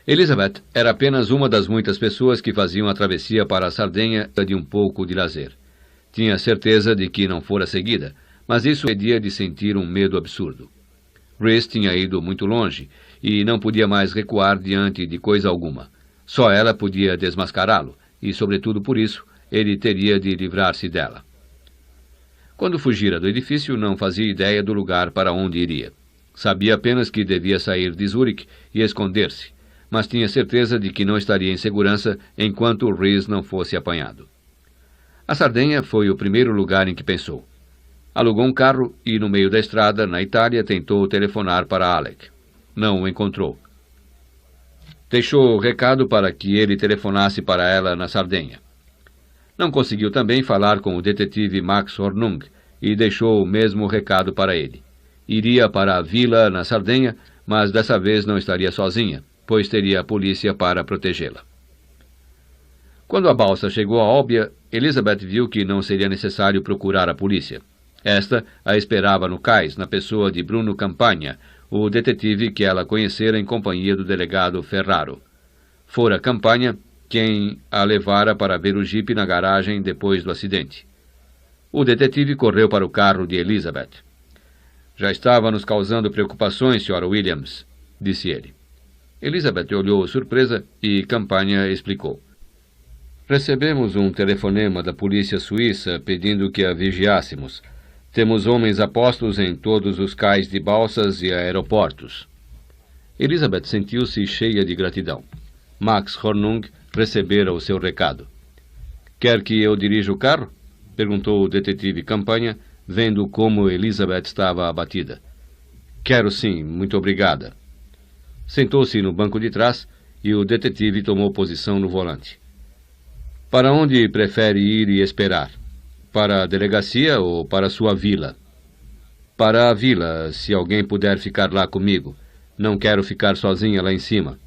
S1: Elizabeth era apenas uma das muitas pessoas que faziam a travessia para a Sardenha de um pouco de lazer. Tinha certeza de que não fora seguida, mas isso impedia de sentir um medo absurdo. Rhys tinha ido muito longe e não podia mais recuar diante de coisa alguma. Só ela podia desmascará-lo, e, sobretudo por isso, ele teria de livrar-se dela. Quando fugira do edifício, não fazia ideia do lugar para onde iria. Sabia apenas que devia sair de Zurique e esconder-se, mas tinha certeza de que não estaria em segurança enquanto Rhys não fosse apanhado. A Sardenha foi o primeiro lugar em que pensou. Alugou um carro e, no meio da estrada, na Itália, tentou telefonar para Alec. Não o encontrou. Deixou o recado para que ele telefonasse para ela na Sardenha. Não conseguiu também falar com o detetive Max Hornung e deixou o mesmo recado para ele. Iria para a vila na Sardenha, mas dessa vez não estaria sozinha, pois teria a polícia para protegê-la. Quando a balsa chegou a Olbia, Elizabeth viu que não seria necessário procurar a polícia. Esta a esperava no cais, na pessoa de Bruno Campagna, o detetive que ela conhecera em companhia do delegado Ferraro. Fora Campagna quem a levara para ver o jipe na garagem depois do acidente. O detetive correu para o carro de Elizabeth. Já estava nos causando preocupações, Sra. Williams, disse ele. Elizabeth olhou surpresa e Campagna explicou. Recebemos um telefonema da polícia suíça pedindo que a vigiássemos. Temos homens a postos em todos os cais de balsas e aeroportos. Elizabeth sentiu-se cheia de gratidão. Max Hornung recebera o seu recado. Quer que eu dirija o carro? Perguntou o detetive Campagna, vendo como Elizabeth estava abatida. Quero sim, muito obrigada. Sentou-se no banco de trás e o detetive tomou posição no volante. Para onde prefere ir e esperar? Para a delegacia ou para sua vila? Para a vila, se alguém puder ficar lá comigo. Não quero ficar sozinha lá em cima.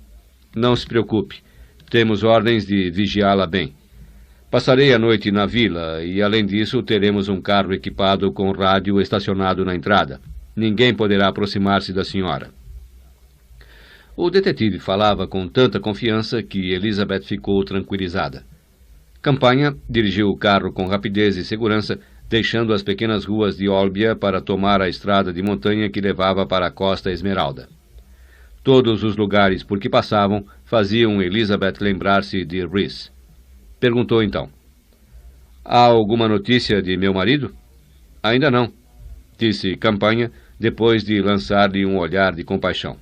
S1: Não se preocupe. Temos ordens de vigiá-la bem. Passarei a noite na vila e, além disso, teremos um carro equipado com rádio estacionado na entrada. Ninguém poderá aproximar-se da senhora. O detetive falava com tanta confiança que Elizabeth ficou tranquilizada. Campanha dirigiu o carro com rapidez e segurança, deixando as pequenas ruas de Olbia para tomar a estrada de montanha que levava para a Costa Esmeralda. Todos os lugares por que passavam faziam Elizabeth lembrar-se de Rhys. Perguntou então: "Há alguma notícia de meu marido?" "Ainda não", disse Campanha, depois de lançar-lhe um olhar de compaixão.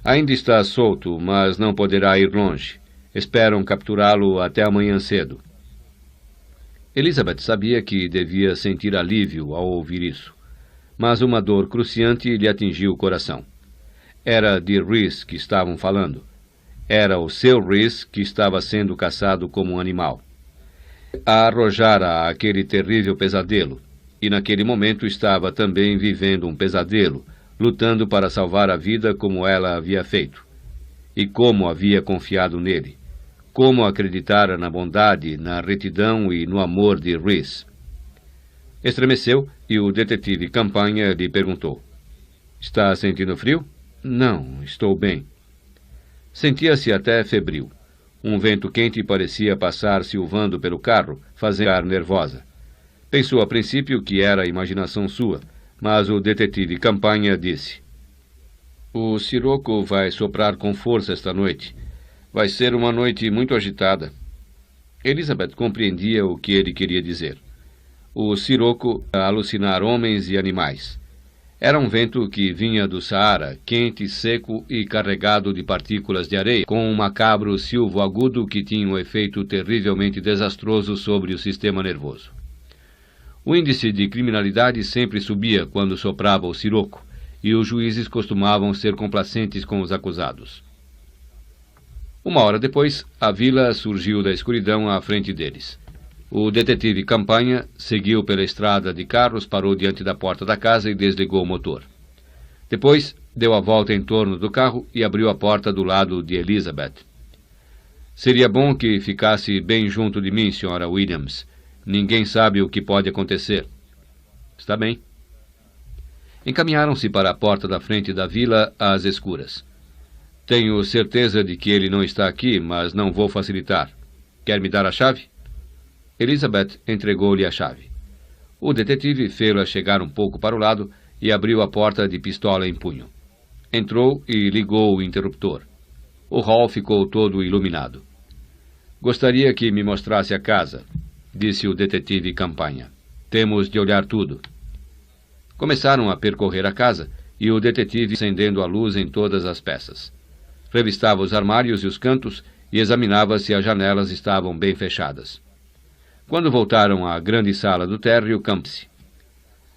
S1: "Ainda está solto, mas não poderá ir longe. Esperam capturá-lo até amanhã cedo." Elizabeth sabia que devia sentir alívio ao ouvir isso, mas uma dor cruciante lhe atingiu o coração. Era de Rhys que estavam falando. Era o seu Rhys que estava sendo caçado como um animal. A arrojara aquele terrível pesadelo, e naquele momento estava também vivendo um pesadelo, lutando para salvar a vida como ela havia feito. E como havia confiado nele. Como acreditara na bondade, na retidão e no amor de Rhys. Estremeceu e o detetive Campanha lhe perguntou: "Está sentindo frio?" "Não, estou bem." Sentia-se até febril. Um vento quente parecia passar silvando pelo carro, fazendo-a nervosa. Pensou a princípio que era imaginação sua, mas o detetive Campanha disse: "O siroco vai soprar com força esta noite. Vai ser uma noite muito agitada." Elizabeth compreendia o que ele queria dizer. O siroco a alucinar homens e animais. Era um vento que vinha do Saara, quente, seco e carregado de partículas de areia, com um macabro silvo agudo que tinha um efeito terrivelmente desastroso sobre o sistema nervoso. O índice de criminalidade sempre subia quando soprava o siroco, e os juízes costumavam ser complacentes com os acusados. Uma hora depois, a vila surgiu da escuridão à frente deles. O detetive Campanha seguiu pela estrada de carros, parou diante da porta da casa e desligou o motor. Depois, deu a volta em torno do carro e abriu a porta do lado de Elizabeth. "Seria bom que ficasse bem junto de mim, Sra. Williams. Ninguém sabe o que pode acontecer." "Está bem." Encaminharam-se para a porta da frente da vila às escuras. "Tenho certeza de que ele não está aqui, mas não vou facilitar. Quer me dar a chave?" Elizabeth entregou-lhe a chave. O detetive fê-la chegar um pouco para o lado e abriu a porta de pistola em punho. Entrou e ligou o interruptor. O hall ficou todo iluminado. "Gostaria que me mostrasse a casa", disse o detetive Campanha. "Temos de olhar tudo." Começaram a percorrer a casa e o detetive acendendo a luz em todas as peças. Revistava os armários e os cantos e examinava se as janelas estavam bem fechadas. Quando voltaram à grande sala do térreo, Campse: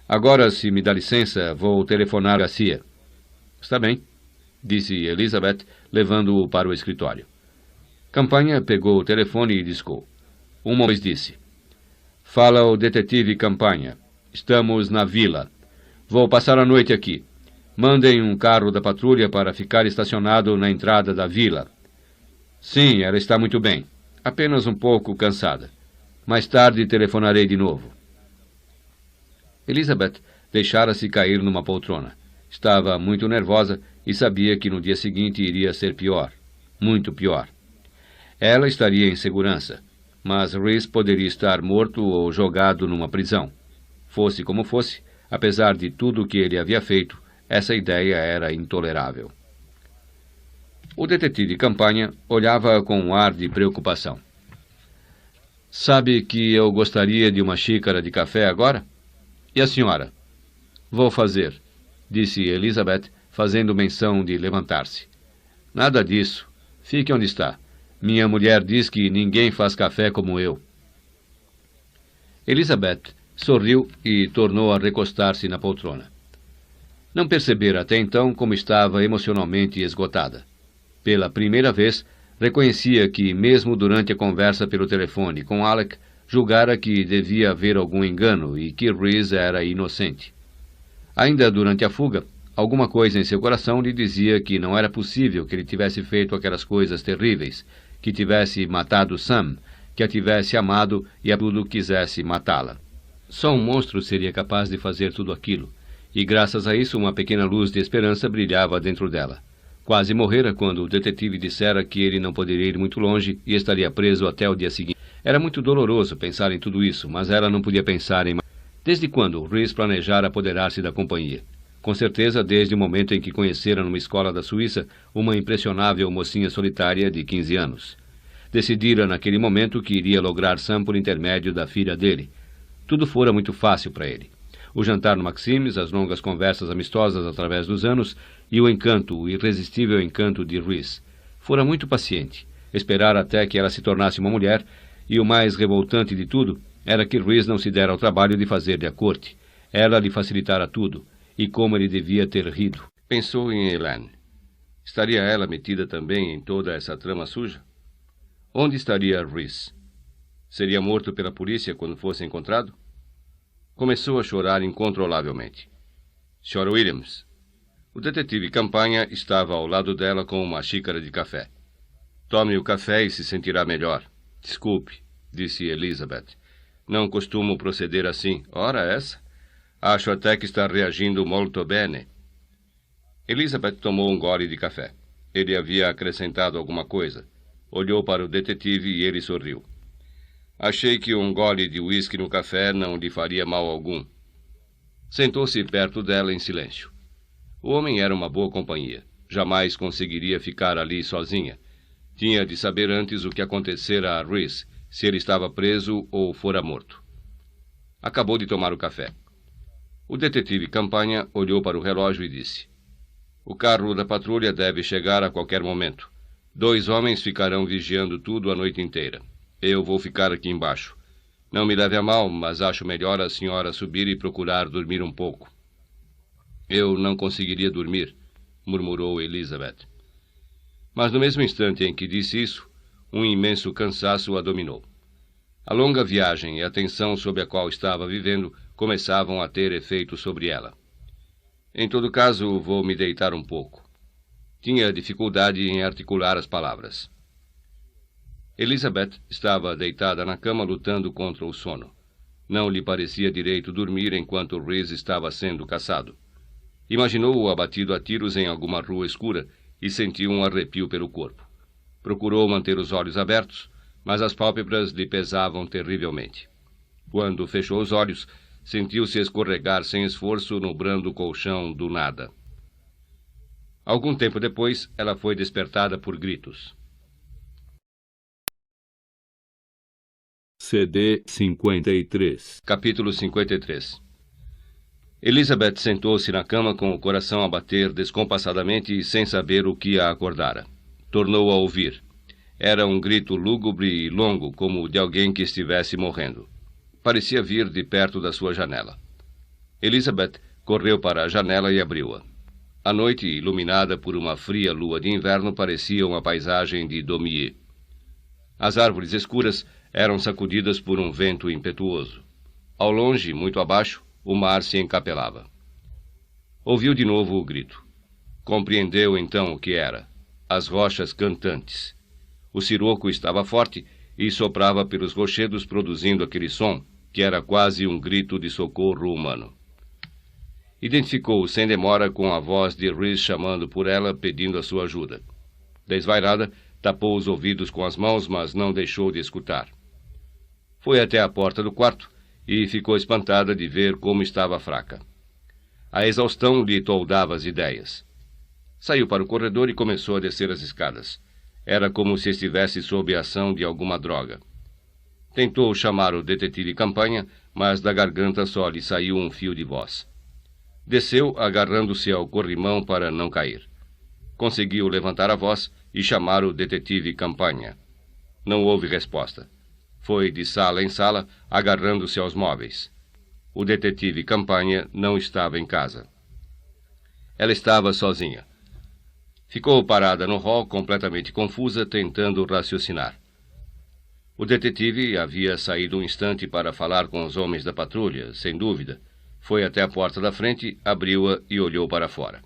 S1: "Agora, se me dá licença, vou telefonar a CIA." "Está bem", disse Elizabeth, levando-o para o escritório. Campanha pegou o telefone e discou. Uma vez disse: "Fala o detetive Campanha. Estamos na vila. Vou passar a noite aqui. Mandem um carro da patrulha para ficar estacionado na entrada da vila." "Sim, ela está muito bem. Apenas um pouco cansada. Mais tarde telefonarei de novo." Elizabeth deixara-se cair numa poltrona. Estava muito nervosa e sabia que no dia seguinte iria ser pior. Muito pior. Ela estaria em segurança, mas Rhys poderia estar morto ou jogado numa prisão. Fosse como fosse, apesar de tudo o que ele havia feito, essa ideia era intolerável. O detetive Campanha olhava com um ar de preocupação. "Sabe que eu gostaria de uma xícara de café agora? E a senhora?" "Vou fazer", disse Elizabeth, fazendo menção de levantar-se. "Nada disso. Fique onde está. Minha mulher diz que ninguém faz café como eu." Elizabeth sorriu e tornou a recostar-se na poltrona. Não percebera até então como estava emocionalmente esgotada. Pela primeira vez, reconhecia que, mesmo durante a conversa pelo telefone com Alec, julgara que devia haver algum engano e que Rhys era inocente. Ainda durante a fuga, alguma coisa em seu coração lhe dizia que não era possível que ele tivesse feito aquelas coisas terríveis, que tivesse matado Sam, que a tivesse amado e a tudo quisesse matá-la. Só um monstro seria capaz de fazer tudo aquilo, e graças a isso uma pequena luz de esperança brilhava dentro dela. Quase morrera quando o detetive dissera que ele não poderia ir muito longe e estaria preso até o dia seguinte. Era muito doloroso pensar em tudo isso, mas ela não podia pensar em mais. Desde quando Rhys planejara apoderar-se da companhia? Com certeza desde o momento em que conhecera numa escola da Suíça uma impressionável mocinha solitária de 15 anos. Decidira naquele momento que iria lograr Sam por intermédio da filha dele. Tudo fora muito fácil para ele. O jantar no Maximes, as longas conversas amistosas através dos anos e o encanto, o irresistível encanto de Rhys. Fora muito paciente, esperar até que ela se tornasse uma mulher, e o mais revoltante de tudo era que Rhys não se dera ao trabalho de fazer-lhe a corte. Ela lhe facilitara tudo, e como ele devia ter rido. Pensou em Helene. Estaria ela metida também em toda essa trama suja? Onde estaria Rhys? Seria morto pela polícia quando fosse encontrado? Começou a chorar incontrolavelmente. Sra. Williams. O detetive Campanha estava ao lado dela com uma xícara de café. Tome o café e se sentirá melhor. Desculpe, disse Elizabeth. Não costumo proceder assim. Ora essa? Acho até que está reagindo molto bene. Elizabeth tomou um gole de café. Ele havia acrescentado alguma coisa. Olhou para o detetive e ele sorriu. Achei que um gole de uísque no café não lhe faria mal algum. Sentou-se perto dela em silêncio. O homem era uma boa companhia. Jamais conseguiria ficar ali sozinha. Tinha de saber antes o que acontecera a Rhys, se ele estava preso ou fora morto. Acabou de tomar o café. O detetive Campanha olhou para o relógio e disse: O carro da patrulha deve chegar a qualquer momento. 2 homens ficarão vigiando tudo a noite inteira. Eu vou ficar aqui embaixo. Não me leve a mal, mas acho melhor a senhora subir e procurar dormir um pouco. Eu não conseguiria dormir, murmurou Elizabeth. Mas no mesmo instante em que disse isso, um imenso cansaço a dominou. A longa viagem e a tensão sob a qual estava vivendo começavam a ter efeito sobre ela. Em todo caso, vou me deitar um pouco. Tinha dificuldade em articular as palavras. Elizabeth estava deitada na cama lutando contra o sono. Não lhe parecia direito dormir enquanto Rhys estava sendo caçado. Imaginou-o abatido a tiros em alguma rua escura e sentiu um arrepio pelo corpo. Procurou manter os olhos abertos, mas as pálpebras lhe pesavam terrivelmente. Quando fechou os olhos, sentiu-se escorregar sem esforço no brando colchão do nada. Algum tempo depois, ela foi despertada por gritos.
S2: CD 53.
S1: Capítulo 53. Elizabeth sentou-se na cama com o coração a bater descompassadamente e sem saber o que a acordara. Tornou a ouvir. Era um grito lúgubre e longo, como o de alguém que estivesse morrendo. Parecia vir de perto da sua janela. Elizabeth correu para a janela e abriu-a. A noite, iluminada por uma fria lua de inverno, parecia uma paisagem de Daumier. As árvores escuras eram sacudidas por um vento impetuoso. Ao longe, muito abaixo, o mar se encapelava. Ouviu de novo o grito. Compreendeu então o que era. As rochas cantantes. O siroco estava forte e soprava pelos rochedos produzindo aquele som, que era quase um grito de socorro humano. Identificou-o sem demora com a voz de Rhys chamando por ela, pedindo a sua ajuda. Desvairada, tapou os ouvidos com as mãos, mas não deixou de escutar. Foi até a porta do quarto e ficou espantada de ver como estava fraca. A exaustão lhe toldava as ideias. Saiu para o corredor e começou a descer as escadas. Era como se estivesse sob a ação de alguma droga. Tentou chamar o detetive Campanha, mas da garganta só lhe saiu um fio de voz. Desceu, agarrando-se ao corrimão para não cair. Conseguiu levantar a voz e chamar o detetive Campanha. Não houve resposta. Foi de sala em sala, agarrando-se aos móveis. O detetive Campanha não estava em casa. Ela estava sozinha. Ficou parada no hall, completamente confusa, tentando raciocinar. O detetive havia saído um instante para falar com os homens da patrulha, sem dúvida, Foi até a porta da frente, abriu-a e olhou para fora.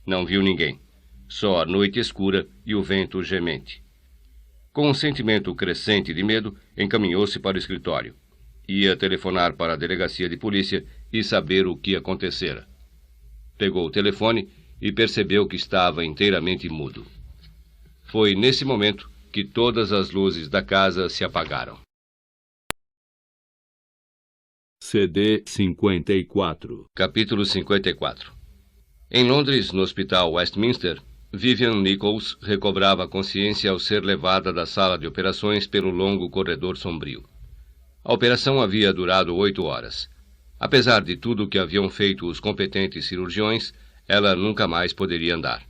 S1: Não viu ninguém. Só a noite escura e o vento gemente. Com um sentimento crescente de medo, encaminhou-se para o escritório. Ia telefonar para a delegacia de polícia e saber o que acontecera. Pegou o telefone e percebeu que estava inteiramente mudo. Foi nesse momento que todas as luzes da casa se apagaram.
S2: CD 54.
S1: Capítulo 54. Em Londres, no Hospital Westminster, Vivian Nichols recobrava a consciência ao ser levada da sala de operações pelo longo corredor sombrio. A operação havia durado 8 horas. Apesar de tudo o que haviam feito os competentes cirurgiões, ela nunca mais poderia andar.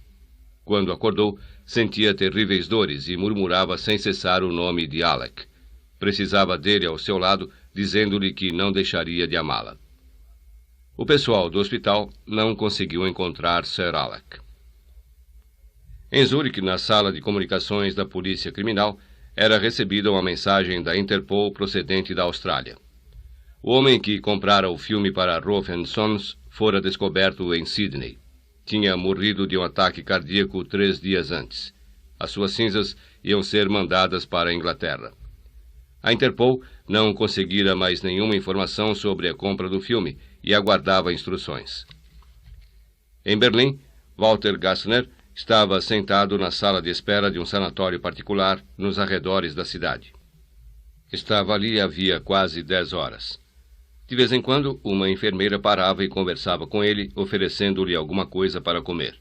S1: Quando acordou, sentia terríveis dores e murmurava sem cessar o nome de Alec. Precisava dele ao seu lado, dizendo-lhe que não deixaria de amá-la. O pessoal do hospital não conseguiu encontrar Sir Alec. Em Zurique, na sala de comunicações da Polícia Criminal, era recebida uma mensagem da Interpol procedente da Austrália. O homem que comprara o filme para Roth & Sons fora descoberto em Sydney. Tinha morrido de um ataque cardíaco 3 dias antes. As suas cinzas iam ser mandadas para a Inglaterra. A Interpol não conseguira mais nenhuma informação sobre a compra do filme e aguardava instruções. Em Berlim, Walter Gassner estava sentado na sala de espera de um sanatório particular nos arredores da cidade. Estava ali havia quase 10 horas. De vez em quando, uma enfermeira parava e conversava com ele, oferecendo-lhe alguma coisa para comer.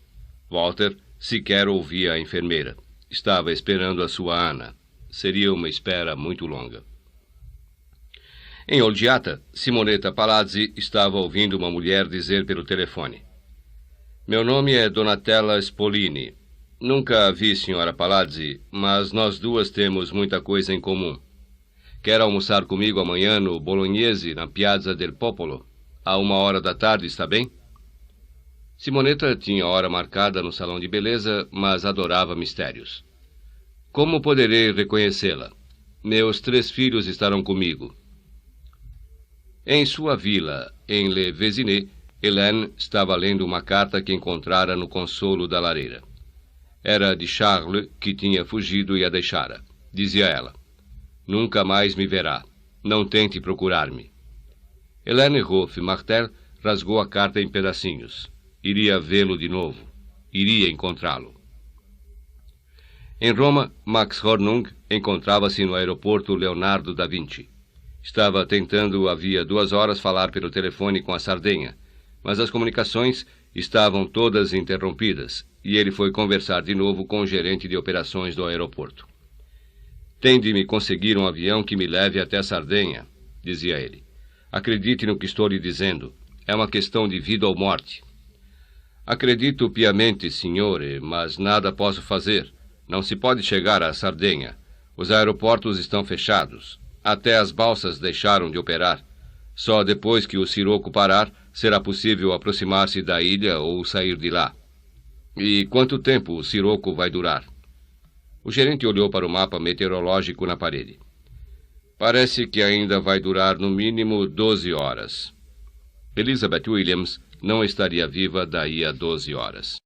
S1: Walter sequer ouvia a enfermeira. Estava esperando a sua Ana. Seria uma espera muito longa. Em Olgiata, Simonetta Palazzi estava ouvindo uma mulher dizer pelo telefone: "Meu nome é Donatella Spolini. Nunca a vi, senhora Palazzi, mas nós duas temos muita coisa em comum. Quer almoçar comigo amanhã no Bolognese, na Piazza del Popolo? À 1h da tarde, está bem?" Simonetta tinha hora marcada no salão de beleza, mas adorava mistérios. "Como poderei reconhecê-la? Meus 3 filhos estarão comigo." Em sua vila, em Le Vésinet, Hélène estava lendo uma carta que encontrara no consolo da lareira. Era de Charles, que tinha fugido e a deixara. Dizia ela: "Nunca mais me verá. Não tente procurar-me." Hélène Roth Martel rasgou a carta em pedacinhos. Iria vê-lo de novo. Iria encontrá-lo. Em Roma, Max Hornung encontrava-se no aeroporto Leonardo da Vinci. Estava tentando havia 2 horas falar pelo telefone com a Sardenha, mas as comunicações estavam todas interrompidas e ele foi conversar de novo com o gerente de operações do aeroporto. "Tem de me conseguir um avião que me leve até a Sardenha", dizia ele. "Acredite no que estou lhe dizendo. É uma questão de vida ou morte." "Acredito piamente, signore, mas nada posso fazer. Não se pode chegar à Sardenha. Os aeroportos estão fechados. Até as balsas deixaram de operar. Só depois que o siroco parar, será possível aproximar-se da ilha ou sair de lá." "E quanto tempo o siroco vai durar?" O gerente olhou para o mapa meteorológico na parede. "Parece que ainda vai durar no mínimo 12 horas. Elizabeth Williams não estaria viva daí a 12 horas.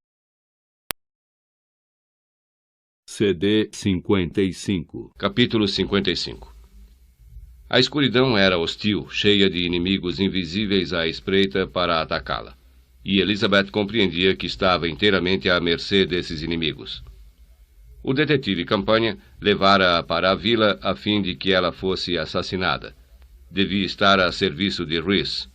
S2: CD 55.
S1: Capítulo 55. A escuridão era hostil, cheia de inimigos invisíveis à espreita para atacá-la. E Elizabeth compreendia que estava inteiramente à mercê desses inimigos. O detetive Campanha levara-a para a vila a fim de que ela fosse assassinada. Devia estar a serviço de Rhys.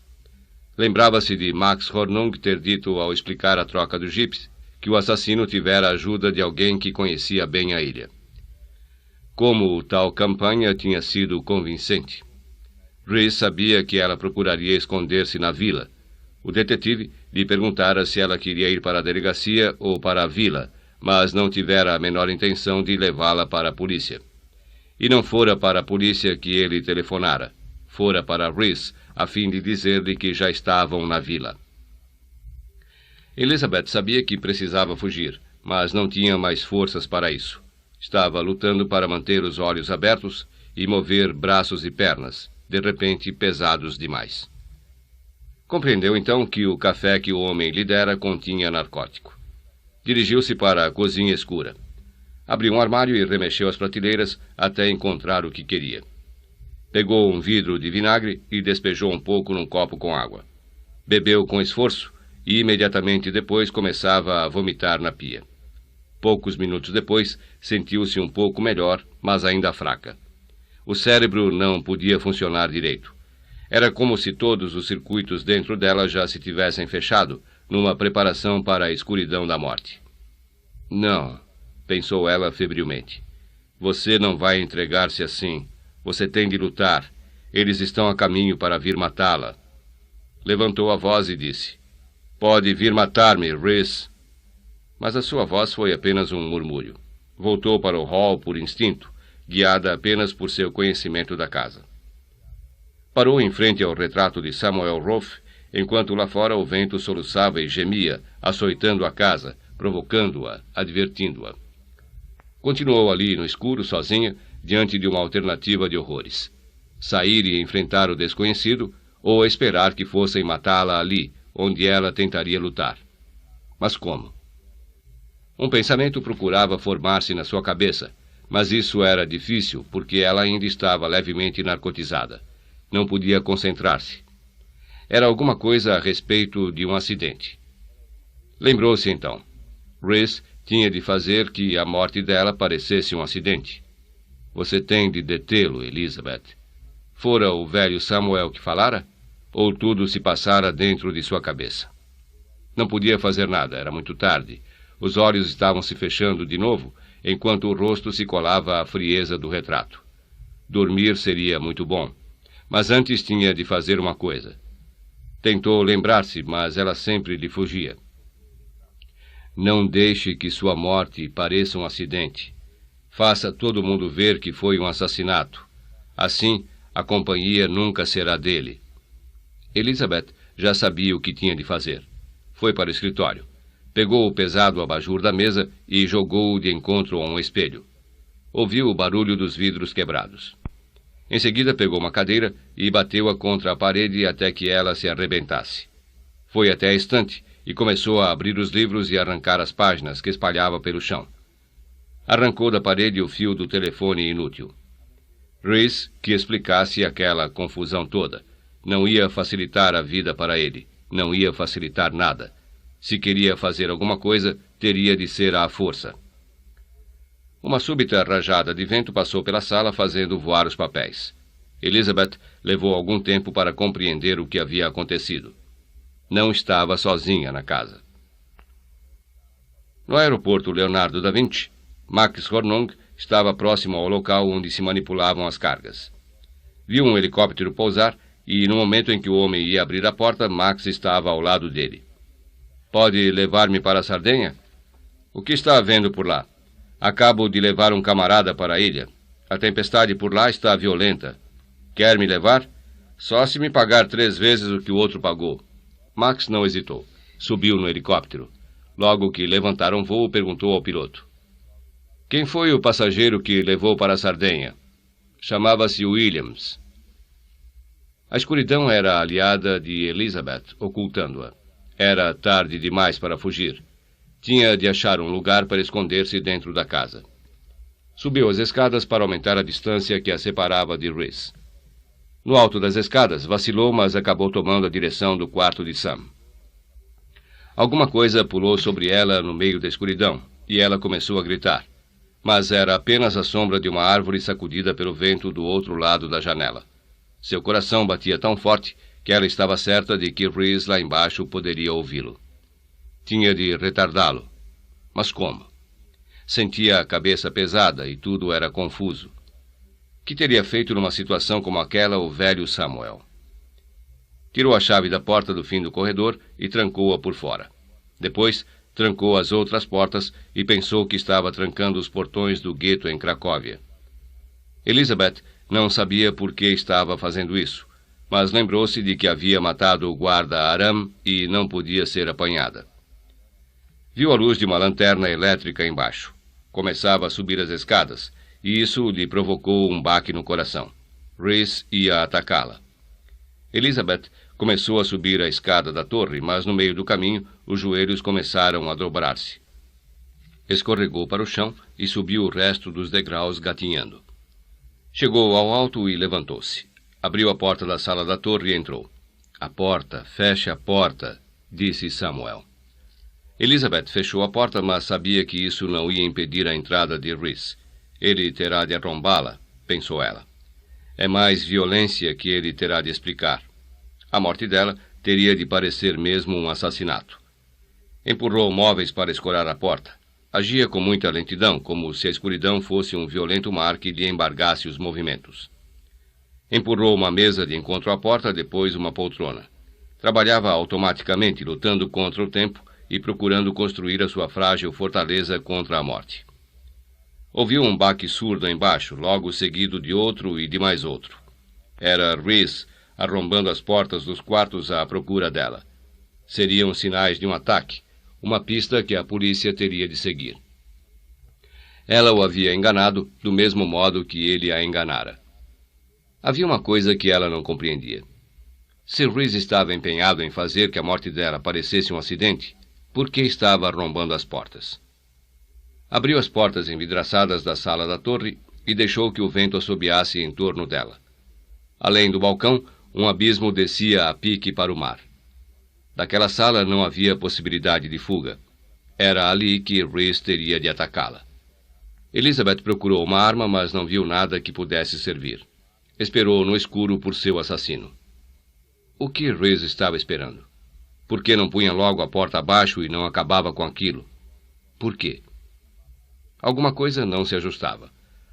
S1: Lembrava-se de Max Hornung ter dito ao explicar a troca do jipe que o assassino tivera a ajuda de alguém que conhecia bem a ilha. Como o tal Campanha tinha sido convincente. Rhys sabia que ela procuraria esconder-se na vila. O detetive lhe perguntara se ela queria ir para a delegacia ou para a vila, mas não tivera a menor intenção de levá-la para a polícia. E não fora para a polícia que ele telefonara. Fora para Rhys, a fim de dizer-lhe que já estavam na vila. Elizabeth sabia que precisava fugir, mas não tinha mais forças para isso. Estava lutando para manter os olhos abertos e mover braços e pernas, de repente pesados demais. Compreendeu então que o café que o homem lhe dera continha narcótico. Dirigiu-se para a cozinha escura. Abriu um armário e remexeu as prateleiras até encontrar o que queria. Pegou um vidro de vinagre e despejou um pouco num copo com água. Bebeu com esforço e imediatamente depois começava a vomitar na pia. Poucos minutos depois, sentiu-se um pouco melhor, mas ainda fraca. O cérebro não podia funcionar direito. Era como se todos os circuitos dentro dela já se tivessem fechado, numa preparação para a escuridão da morte. Não, pensou ela febrilmente. Você não vai entregar-se assim. Você tem de lutar. Eles estão a caminho para vir matá-la. Levantou a voz e disse: Pode vir matar-me, Rhys. Mas a sua voz foi apenas um murmúrio. Voltou para o hall por instinto, guiada apenas por seu conhecimento da casa. Parou em frente ao retrato de Samuel Rolfe, enquanto lá fora o vento soluçava e gemia, açoitando a casa, provocando-a, advertindo-a. Continuou ali no escuro, sozinha, diante de uma alternativa de horrores. Sair e enfrentar o desconhecido, ou esperar que fossem matá-la ali, onde ela tentaria lutar. Mas como? Um pensamento procurava formar-se na sua cabeça, mas isso era difícil porque ela ainda estava levemente narcotizada. Não podia concentrar-se. Era alguma coisa a respeito de um acidente. Lembrou-se então. Rhys tinha de fazer que a morte dela parecesse um acidente. Você tem de detê-lo, Elizabeth. Fora o velho Samuel que falara? Ou tudo se passara dentro de sua cabeça? Não podia fazer nada, era muito tarde. Os olhos estavam se fechando de novo, enquanto o rosto se colava à frieza do retrato. Dormir seria muito bom. Mas antes tinha de fazer uma coisa. Tentou lembrar-se, mas ela sempre lhe fugia. Não deixe que sua morte pareça um acidente. Faça todo mundo ver que foi um assassinato. Assim, a companhia nunca será dele. Elizabeth já sabia o que tinha de fazer. Foi para o escritório. Pegou o pesado abajur da mesa e jogou-o de encontro a um espelho. Ouviu o barulho dos vidros quebrados. Em seguida pegou uma cadeira e bateu-a contra a parede até que ela se arrebentasse. Foi até a estante e começou a abrir os livros e arrancar as páginas que espalhava pelo chão. Arrancou da parede o fio do telefone inútil. Rhys que explicasse aquela confusão toda. Não ia facilitar a vida para ele. Não ia facilitar nada. Se queria fazer alguma coisa, teria de ser à força. Uma súbita rajada de vento passou pela sala, fazendo voar os papéis. Elizabeth levou algum tempo para compreender o que havia acontecido. Não estava sozinha na casa. No aeroporto Leonardo da Vinci, Max Hornung estava próximo ao local onde se manipulavam as cargas. Viu um helicóptero pousar e, no momento em que o homem ia abrir a porta, Max estava ao lado dele. Pode levar-me para a Sardenha? O que está havendo por lá? Acabo de levar um camarada para a ilha. A tempestade por lá está violenta. Quer me levar? Só se me pagar 3 vezes o que o outro pagou. Max não hesitou. Subiu no helicóptero. Logo que levantaram voo, perguntou ao piloto: Quem foi o passageiro que levou para a Sardenha? Chamava-se Williams. A escuridão era a aliada de Elizabeth, ocultando-a. Era tarde demais para fugir. Tinha de achar um lugar para esconder-se dentro da casa. Subiu as escadas para aumentar a distância que a separava de Rhys. No alto das escadas, vacilou, mas acabou tomando a direção do quarto de Sam. Alguma coisa pulou sobre ela no meio da escuridão, e ela começou a gritar. Mas era apenas a sombra de uma árvore sacudida pelo vento do outro lado da janela. Seu coração batia tão forte que ela estava certa de que Rhys lá embaixo poderia ouvi-lo. Tinha de retardá-lo. Mas como? Sentia a cabeça pesada e tudo era confuso. Que teria feito numa situação como aquela o velho Samuel? Tirou a chave da porta do fim do corredor e trancou-a por fora. Depois, trancou as outras portas e pensou que estava trancando os portões do gueto em Cracóvia. Elizabeth não sabia por que estava fazendo isso, mas lembrou-se de que havia matado o guarda Aram e não podia ser apanhada. Viu a luz de uma lanterna elétrica embaixo. Começava a subir as escadas, e isso lhe provocou um baque no coração. Rhys ia atacá-la. Elizabeth Começou a subir a escada da torre, mas no meio do caminho os joelhos começaram a dobrar-se. Escorregou para o chão e subiu o resto dos degraus gatinhando. Chegou ao alto e levantou-se. Abriu a porta da sala da torre e entrou. "A porta, feche a porta", disse Samuel. Elizabeth fechou a porta, mas sabia que isso não ia impedir a entrada de Rhys. Ele terá de arrombá-la, pensou ela. É mais violência que ele terá de explicar. A morte dela teria de parecer mesmo um assassinato. Empurrou móveis para escorar a porta. Agia com muita lentidão, como se a escuridão fosse um violento mar que lhe embargasse os movimentos. Empurrou uma mesa de encontro à porta, depois uma poltrona. Trabalhava automaticamente, lutando contra o tempo e procurando construir a sua frágil fortaleza contra a morte. Ouviu um baque surdo embaixo, logo seguido de outro e de mais outro. Era Rhys arrombando as portas dos quartos à procura dela. Seriam sinais de um ataque, uma pista que a polícia teria de seguir. Ela o havia enganado do mesmo modo que ele a enganara. Havia uma coisa que ela não compreendia. Se Rhys estava empenhado em fazer que a morte dela parecesse um acidente, por que estava arrombando as portas? Abriu as portas envidraçadas da sala da torre e deixou que o vento assobiasse em torno dela. Além do balcão, um abismo descia a pique para o mar. Daquela sala não havia possibilidade de fuga. Era ali que Rhys teria de atacá-la. Elizabeth procurou uma arma, mas não viu nada que pudesse servir. Esperou no escuro por seu assassino. O que Rhys estava esperando? Por que não punha logo a porta abaixo e não acabava com aquilo? Por quê? Alguma coisa não se ajustava.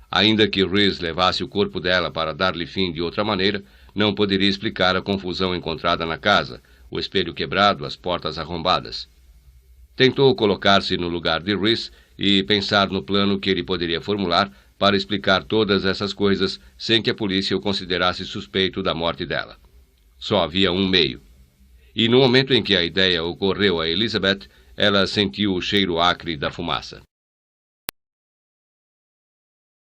S1: Ainda que Rhys levasse o corpo dela para dar-lhe fim de outra maneira, não poderia explicar a confusão encontrada na casa, o espelho quebrado, as portas arrombadas. Tentou colocar-se no lugar de Rhys e pensar no plano que ele poderia formular para explicar todas essas coisas sem que a polícia o considerasse suspeito da morte dela. Só havia um meio. E no momento em que a ideia ocorreu a Elizabeth, ela sentiu o cheiro acre da fumaça.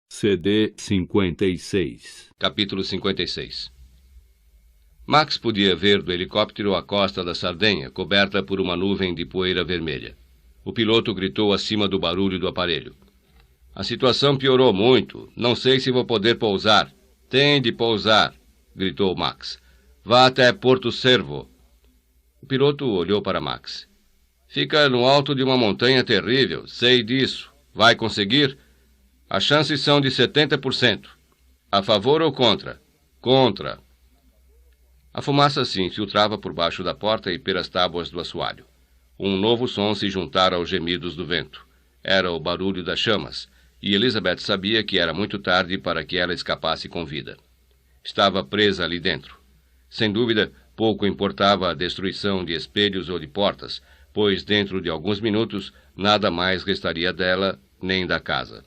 S2: CD 56.
S1: Capítulo 56. Max podia ver do helicóptero a costa da Sardenha, coberta por uma nuvem de poeira vermelha. O piloto gritou acima do barulho do aparelho. "A situação piorou muito. Não sei se vou poder pousar." "Tem de pousar", gritou Max. "Vá até Porto Cervo." O piloto olhou para Max. "Fica no alto de uma montanha terrível. Sei disso. Vai conseguir?" "As chances são de 70%. A favor ou contra?" "Contra." A fumaça se infiltrava por baixo da porta e pelas tábuas do assoalho. Um novo som se juntara aos gemidos do vento. Era o barulho das chamas, e Elizabeth sabia que era muito tarde para que ela escapasse com vida. Estava presa ali dentro. Sem dúvida, pouco importava a destruição de espelhos ou de portas, pois dentro de alguns minutos nada mais restaria dela nem da casa.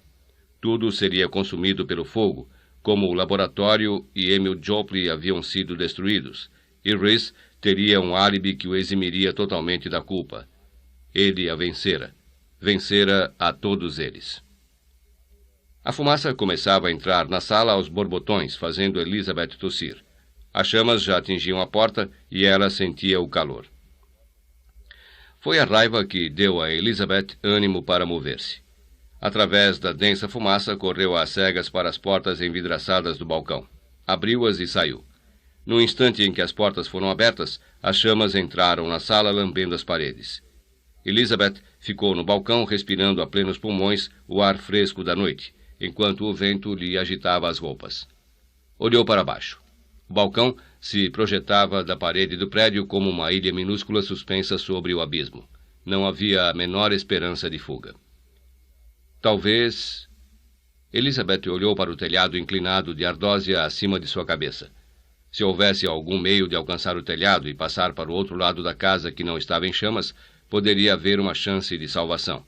S1: Tudo seria consumido pelo fogo, como o laboratório e Emil Joplin haviam sido destruídos, e Rhys teria um álibi que o eximiria totalmente da culpa. Ele a vencera. Vencera a todos eles. A fumaça começava a entrar na sala aos borbotões, fazendo Elizabeth tossir. As chamas já atingiam a porta e ela sentia o calor. Foi a raiva que deu a Elizabeth ânimo para mover-se. Através da densa fumaça, correu às cegas para as portas envidraçadas do balcão. Abriu-as e saiu. No instante em que as portas foram abertas, as chamas entraram na sala lambendo as paredes. Elizabeth ficou no balcão respirando a plenos pulmões o ar fresco da noite, enquanto o vento lhe agitava as roupas. Olhou para baixo. O balcão se projetava da parede do prédio como uma ilha minúscula suspensa sobre o abismo. Não havia a menor esperança de fuga. Talvez... Elizabeth olhou para o telhado inclinado de ardósia acima de sua cabeça. Se houvesse algum meio de alcançar o telhado e passar para o outro lado da casa que não estava em chamas, poderia haver uma chance de salvação.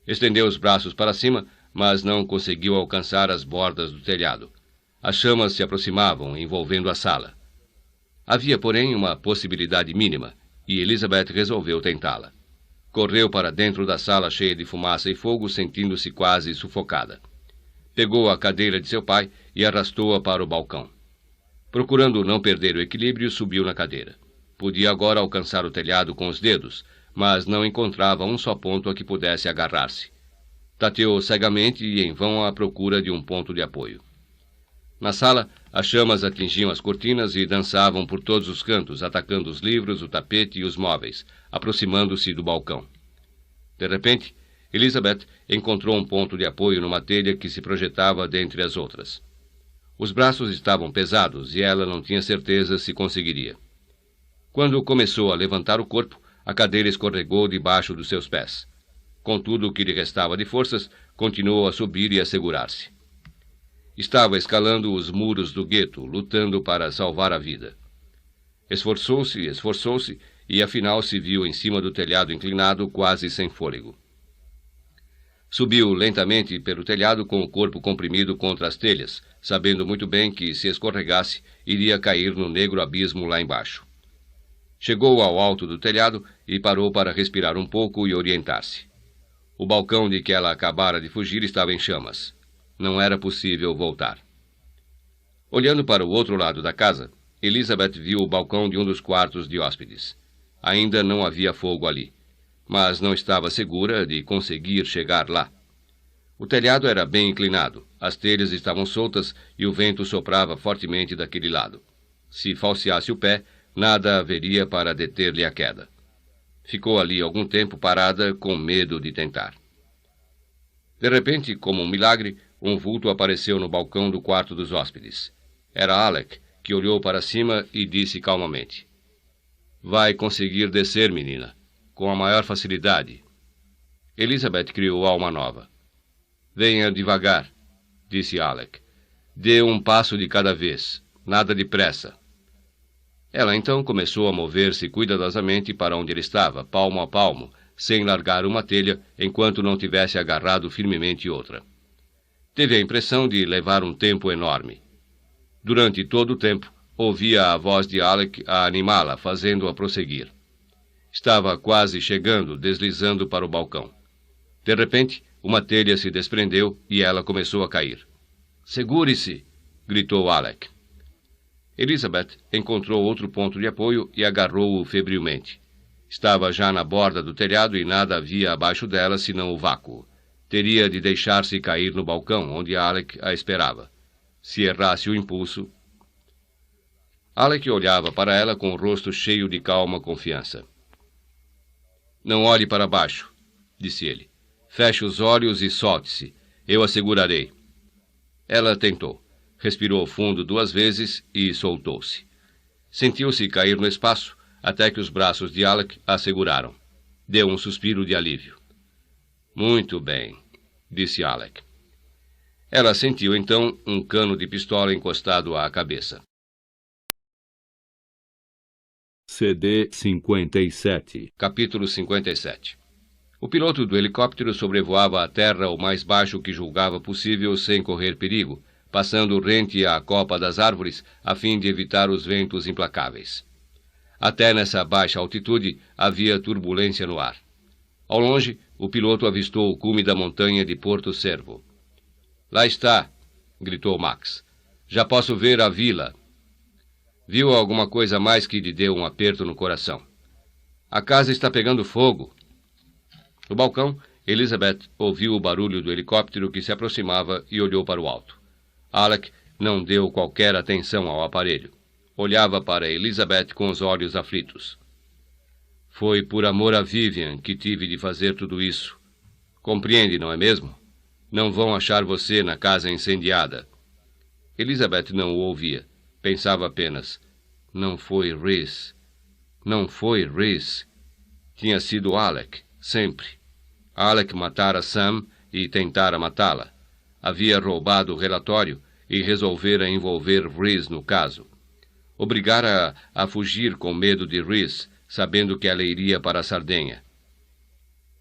S1: Estendeu os braços para cima, mas não conseguiu alcançar as bordas do telhado. As chamas se aproximavam, envolvendo a sala. Havia, porém, uma possibilidade mínima, e Elizabeth resolveu tentá-la. Correu para dentro da sala cheia de fumaça e fogo, sentindo-se quase sufocada. Pegou a cadeira de seu pai e arrastou-a para o balcão. Procurando não perder o equilíbrio, subiu na cadeira. Podia agora alcançar o telhado com os dedos, mas não encontrava um só ponto a que pudesse agarrar-se. Tateou cegamente e em vão à procura de um ponto de apoio. Na sala, as chamas atingiam as cortinas e dançavam por todos os cantos, atacando os livros, o tapete e os móveis, aproximando-se do balcão. De repente, Elizabeth encontrou um ponto de apoio numa telha que se projetava dentre as outras. Os braços estavam pesados e ela não tinha certeza se conseguiria. Quando começou a levantar o corpo, a cadeira escorregou debaixo dos seus pés. Contudo, o que lhe restava de forças, continuou a subir e a segurar-se. Estava escalando os muros do gueto, lutando para salvar a vida. Esforçou-se, e afinal se viu em cima do telhado inclinado, quase sem fôlego. Subiu lentamente pelo telhado com o corpo comprimido contra as telhas, sabendo muito bem que, se escorregasse, iria cair no negro abismo lá embaixo. Chegou ao alto do telhado e parou para respirar um pouco e orientar-se. O balcão de que ela acabara de fugir estava em chamas. Não era possível voltar. Olhando para o outro lado da casa, Elizabeth viu o balcão de um dos quartos de hóspedes. Ainda não havia fogo ali, mas não estava segura de conseguir chegar lá. O telhado era bem inclinado, as telhas estavam soltas e o vento soprava fortemente daquele lado. Se falseasse o pé, nada haveria para deter-lhe a queda. Ficou ali algum tempo parada, com medo de tentar. De repente, como um milagre, um vulto apareceu no balcão do quarto dos hóspedes. Era Alec, que olhou para cima e disse calmamente: "Vai conseguir descer, menina, com a maior facilidade." Elizabeth criou alma nova. "Venha devagar", disse Alec. "Dê um passo de cada vez, nada de pressa." Ela então começou a mover-se cuidadosamente para onde ele estava, palmo a palmo, sem largar uma telha, enquanto não tivesse agarrado firmemente outra. Teve a impressão de levar um tempo enorme. Durante todo o tempo, ouvia a voz de Alec a animá-la, fazendo-a prosseguir. Estava quase chegando, deslizando para o balcão. De repente, uma telha se desprendeu e ela começou a cair. "Segure-se!" gritou Alec. Elizabeth encontrou outro ponto de apoio e agarrou-o febrilmente. Estava já na borda do telhado e nada havia abaixo dela senão o vácuo. Teria de deixar-se cair no balcão, onde Alec a esperava. Se errasse o impulso... Alec olhava para ela com o rosto cheio de calma confiança. "Não olhe para baixo", disse ele. "Feche os olhos e solte-se. Eu a segurarei." Ela tentou. Respirou fundo 2 vezes e soltou-se. Sentiu-se cair no espaço, até que os braços de Alec a seguraram. Deu um suspiro de alívio. "Muito bem", disse Alec. Ela sentiu então um cano de pistola encostado à cabeça.
S2: CD 57.
S1: Capítulo 57. O piloto do helicóptero sobrevoava a terra o mais baixo que julgava possível sem correr perigo, passando rente à copa das árvores a fim de evitar os ventos implacáveis. Até nessa baixa altitude havia turbulência no ar. Ao longe, o piloto avistou o cume da montanha de Porto Cervo. "Lá está", gritou Max. "Já posso ver a vila." Viu alguma coisa mais que lhe deu um aperto no coração. "A casa está pegando fogo." No balcão, Elizabeth ouviu o barulho do helicóptero que se aproximava e olhou para o alto. Alec não deu qualquer atenção ao aparelho. Olhava para Elizabeth com os olhos aflitos. "Foi por amor a Vivian que tive de fazer tudo isso. Compreende, não é mesmo? Não vão achar você na casa incendiada." Elizabeth não o ouvia. Pensava apenas: "Não foi Rhys. Não foi Rhys. Tinha sido Alec, sempre. Alec matara Sam e tentara matá-la. Havia roubado o relatório e resolvera envolver Rhys no caso. Obrigara a fugir com medo de Rhys, sabendo que ela iria para a Sardenha."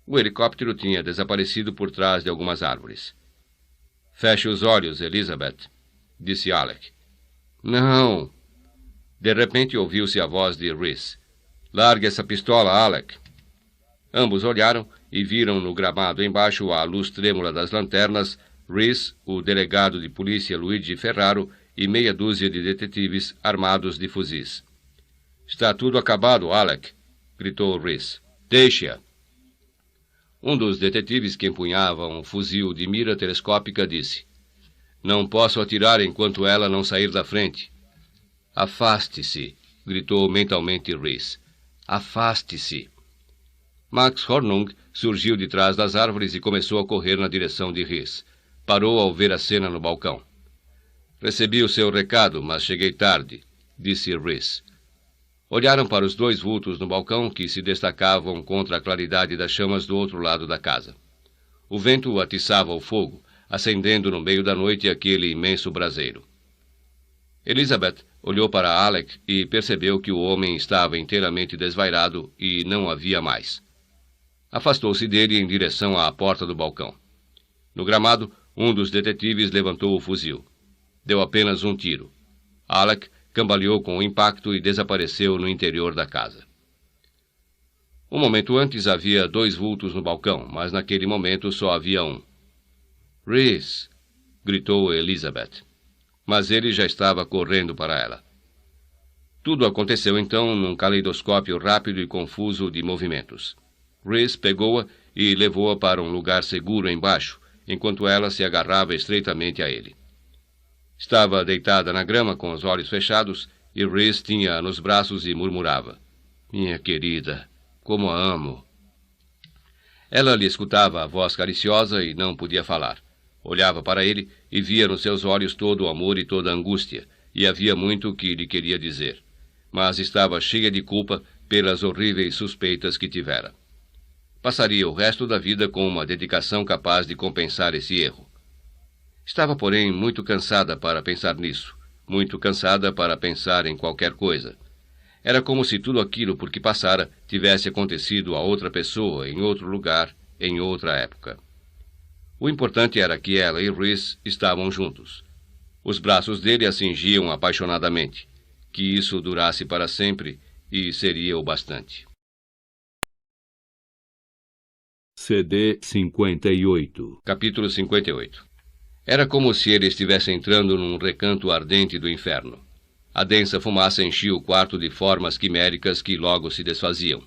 S1: O helicóptero tinha desaparecido por trás de algumas árvores. "Feche os olhos, Elizabeth", disse Alec. "Não." De repente ouviu-se a voz de Rhys. "Largue essa pistola, Alec." Ambos olharam e viram no gramado embaixo, à luz trêmula das lanternas, Rhys, o delegado de polícia Luigi Ferraro e meia dúzia de detetives armados de fuzis. "Está tudo acabado, Alec!" gritou Rhys. "Deixe-a!" Um dos detetives, que empunhava um fuzil de mira telescópica, disse: "Não posso atirar enquanto ela não sair da frente." "Afaste-se!" gritou mentalmente Rhys. "Afaste-se!" Max Hornung surgiu de trás das árvores e começou a correr na direção de Rhys. Parou ao ver a cena no balcão. "Recebi o seu recado, mas cheguei tarde", disse Rhys. Olharam para os dois vultos no balcão que se destacavam contra a claridade das chamas do outro lado da casa. O vento atiçava o fogo, acendendo no meio da noite aquele imenso braseiro. Elizabeth olhou para Alec e percebeu que o homem estava inteiramente desvairado e não havia mais. Afastou-se dele em direção à porta do balcão. No gramado, um dos detetives levantou o fuzil. Deu apenas um tiro. Alec cambaleou com o impacto e desapareceu no interior da casa. Um momento antes havia dois vultos no balcão, mas naquele momento só havia um. "Rhys!" gritou Elizabeth. Mas ele já estava correndo para ela. Tudo aconteceu então num caleidoscópio rápido e confuso de movimentos. Rhys pegou-a e levou-a para um lugar seguro embaixo, enquanto ela se agarrava estreitamente a ele. Estava deitada na grama com os olhos fechados e Rhys tinha-a nos braços e murmurava: "Minha querida, como a amo." Ela lhe escutava a voz cariciosa e não podia falar. Olhava para ele e via nos seus olhos todo o amor e toda a angústia, e havia muito que lhe queria dizer, mas estava cheia de culpa pelas horríveis suspeitas que tivera. Passaria o resto da vida com uma dedicação capaz de compensar esse erro. Estava, porém, muito cansada para pensar nisso, muito cansada para pensar em qualquer coisa. Era como se tudo aquilo por que passara tivesse acontecido a outra pessoa, em outro lugar, em outra época. O importante era que ela e Rhys estavam juntos. Os braços dele a cingiam apaixonadamente. Que isso durasse para sempre e seria o bastante.
S2: CD 58.
S1: Capítulo 58. Era como se ele estivesse entrando num recanto ardente do inferno. A densa fumaça enchia o quarto de formas quiméricas que logo se desfaziam.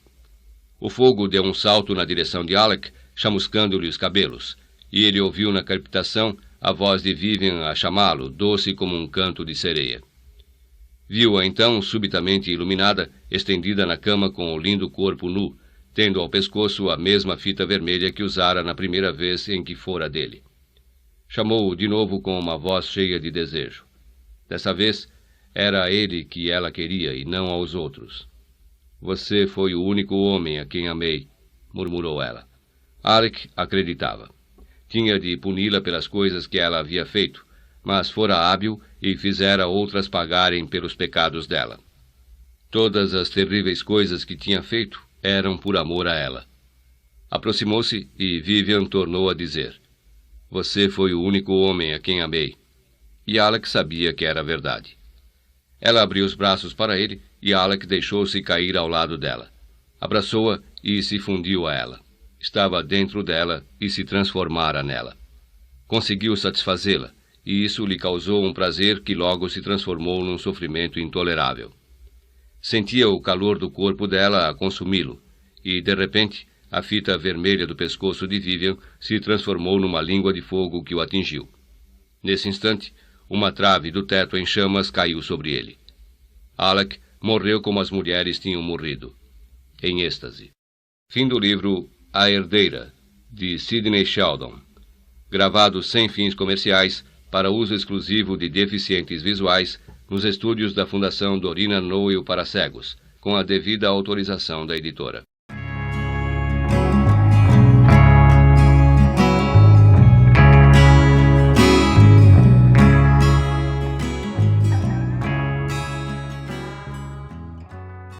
S1: O fogo deu um salto na direção de Alec, chamuscando-lhe os cabelos, e ele ouviu na crepitação a voz de Vivian a chamá-lo, doce como um canto de sereia. Viu-a então subitamente iluminada, estendida na cama com o lindo corpo nu, tendo ao pescoço a mesma fita vermelha que usara na primeira vez em que fora dele. Chamou-o de novo com uma voz cheia de desejo. Dessa vez, era a ele que ela queria e não aos outros. "Você foi o único homem a quem amei", murmurou ela. Alec acreditava. Tinha de puni-la pelas coisas que ela havia feito, mas fora hábil e fizera outras pagarem pelos pecados dela. Todas as terríveis coisas que tinha feito eram por amor a ela. Aproximou-se e Vivian tornou a dizer: "Você foi o único homem a quem amei." E Alec sabia que era verdade. Ela abriu os braços para ele e Alec deixou-se cair ao lado dela. Abraçou-a e se fundiu a ela. Estava dentro dela e se transformara nela. Conseguiu satisfazê-la, e isso lhe causou um prazer que logo se transformou num sofrimento intolerável. Sentia o calor do corpo dela a consumi-lo, e, de repente, a fita vermelha do pescoço de Vivian se transformou numa língua de fogo que o atingiu. Nesse instante, uma trave do teto em chamas caiu sobre ele. Alec morreu como as mulheres tinham morrido, em êxtase. Fim do livro A Herdeira, de Sidney Sheldon. Gravado sem fins comerciais, para uso exclusivo de deficientes visuais, nos estúdios da Fundação Dorina Noel para Cegos, com a devida autorização da editora.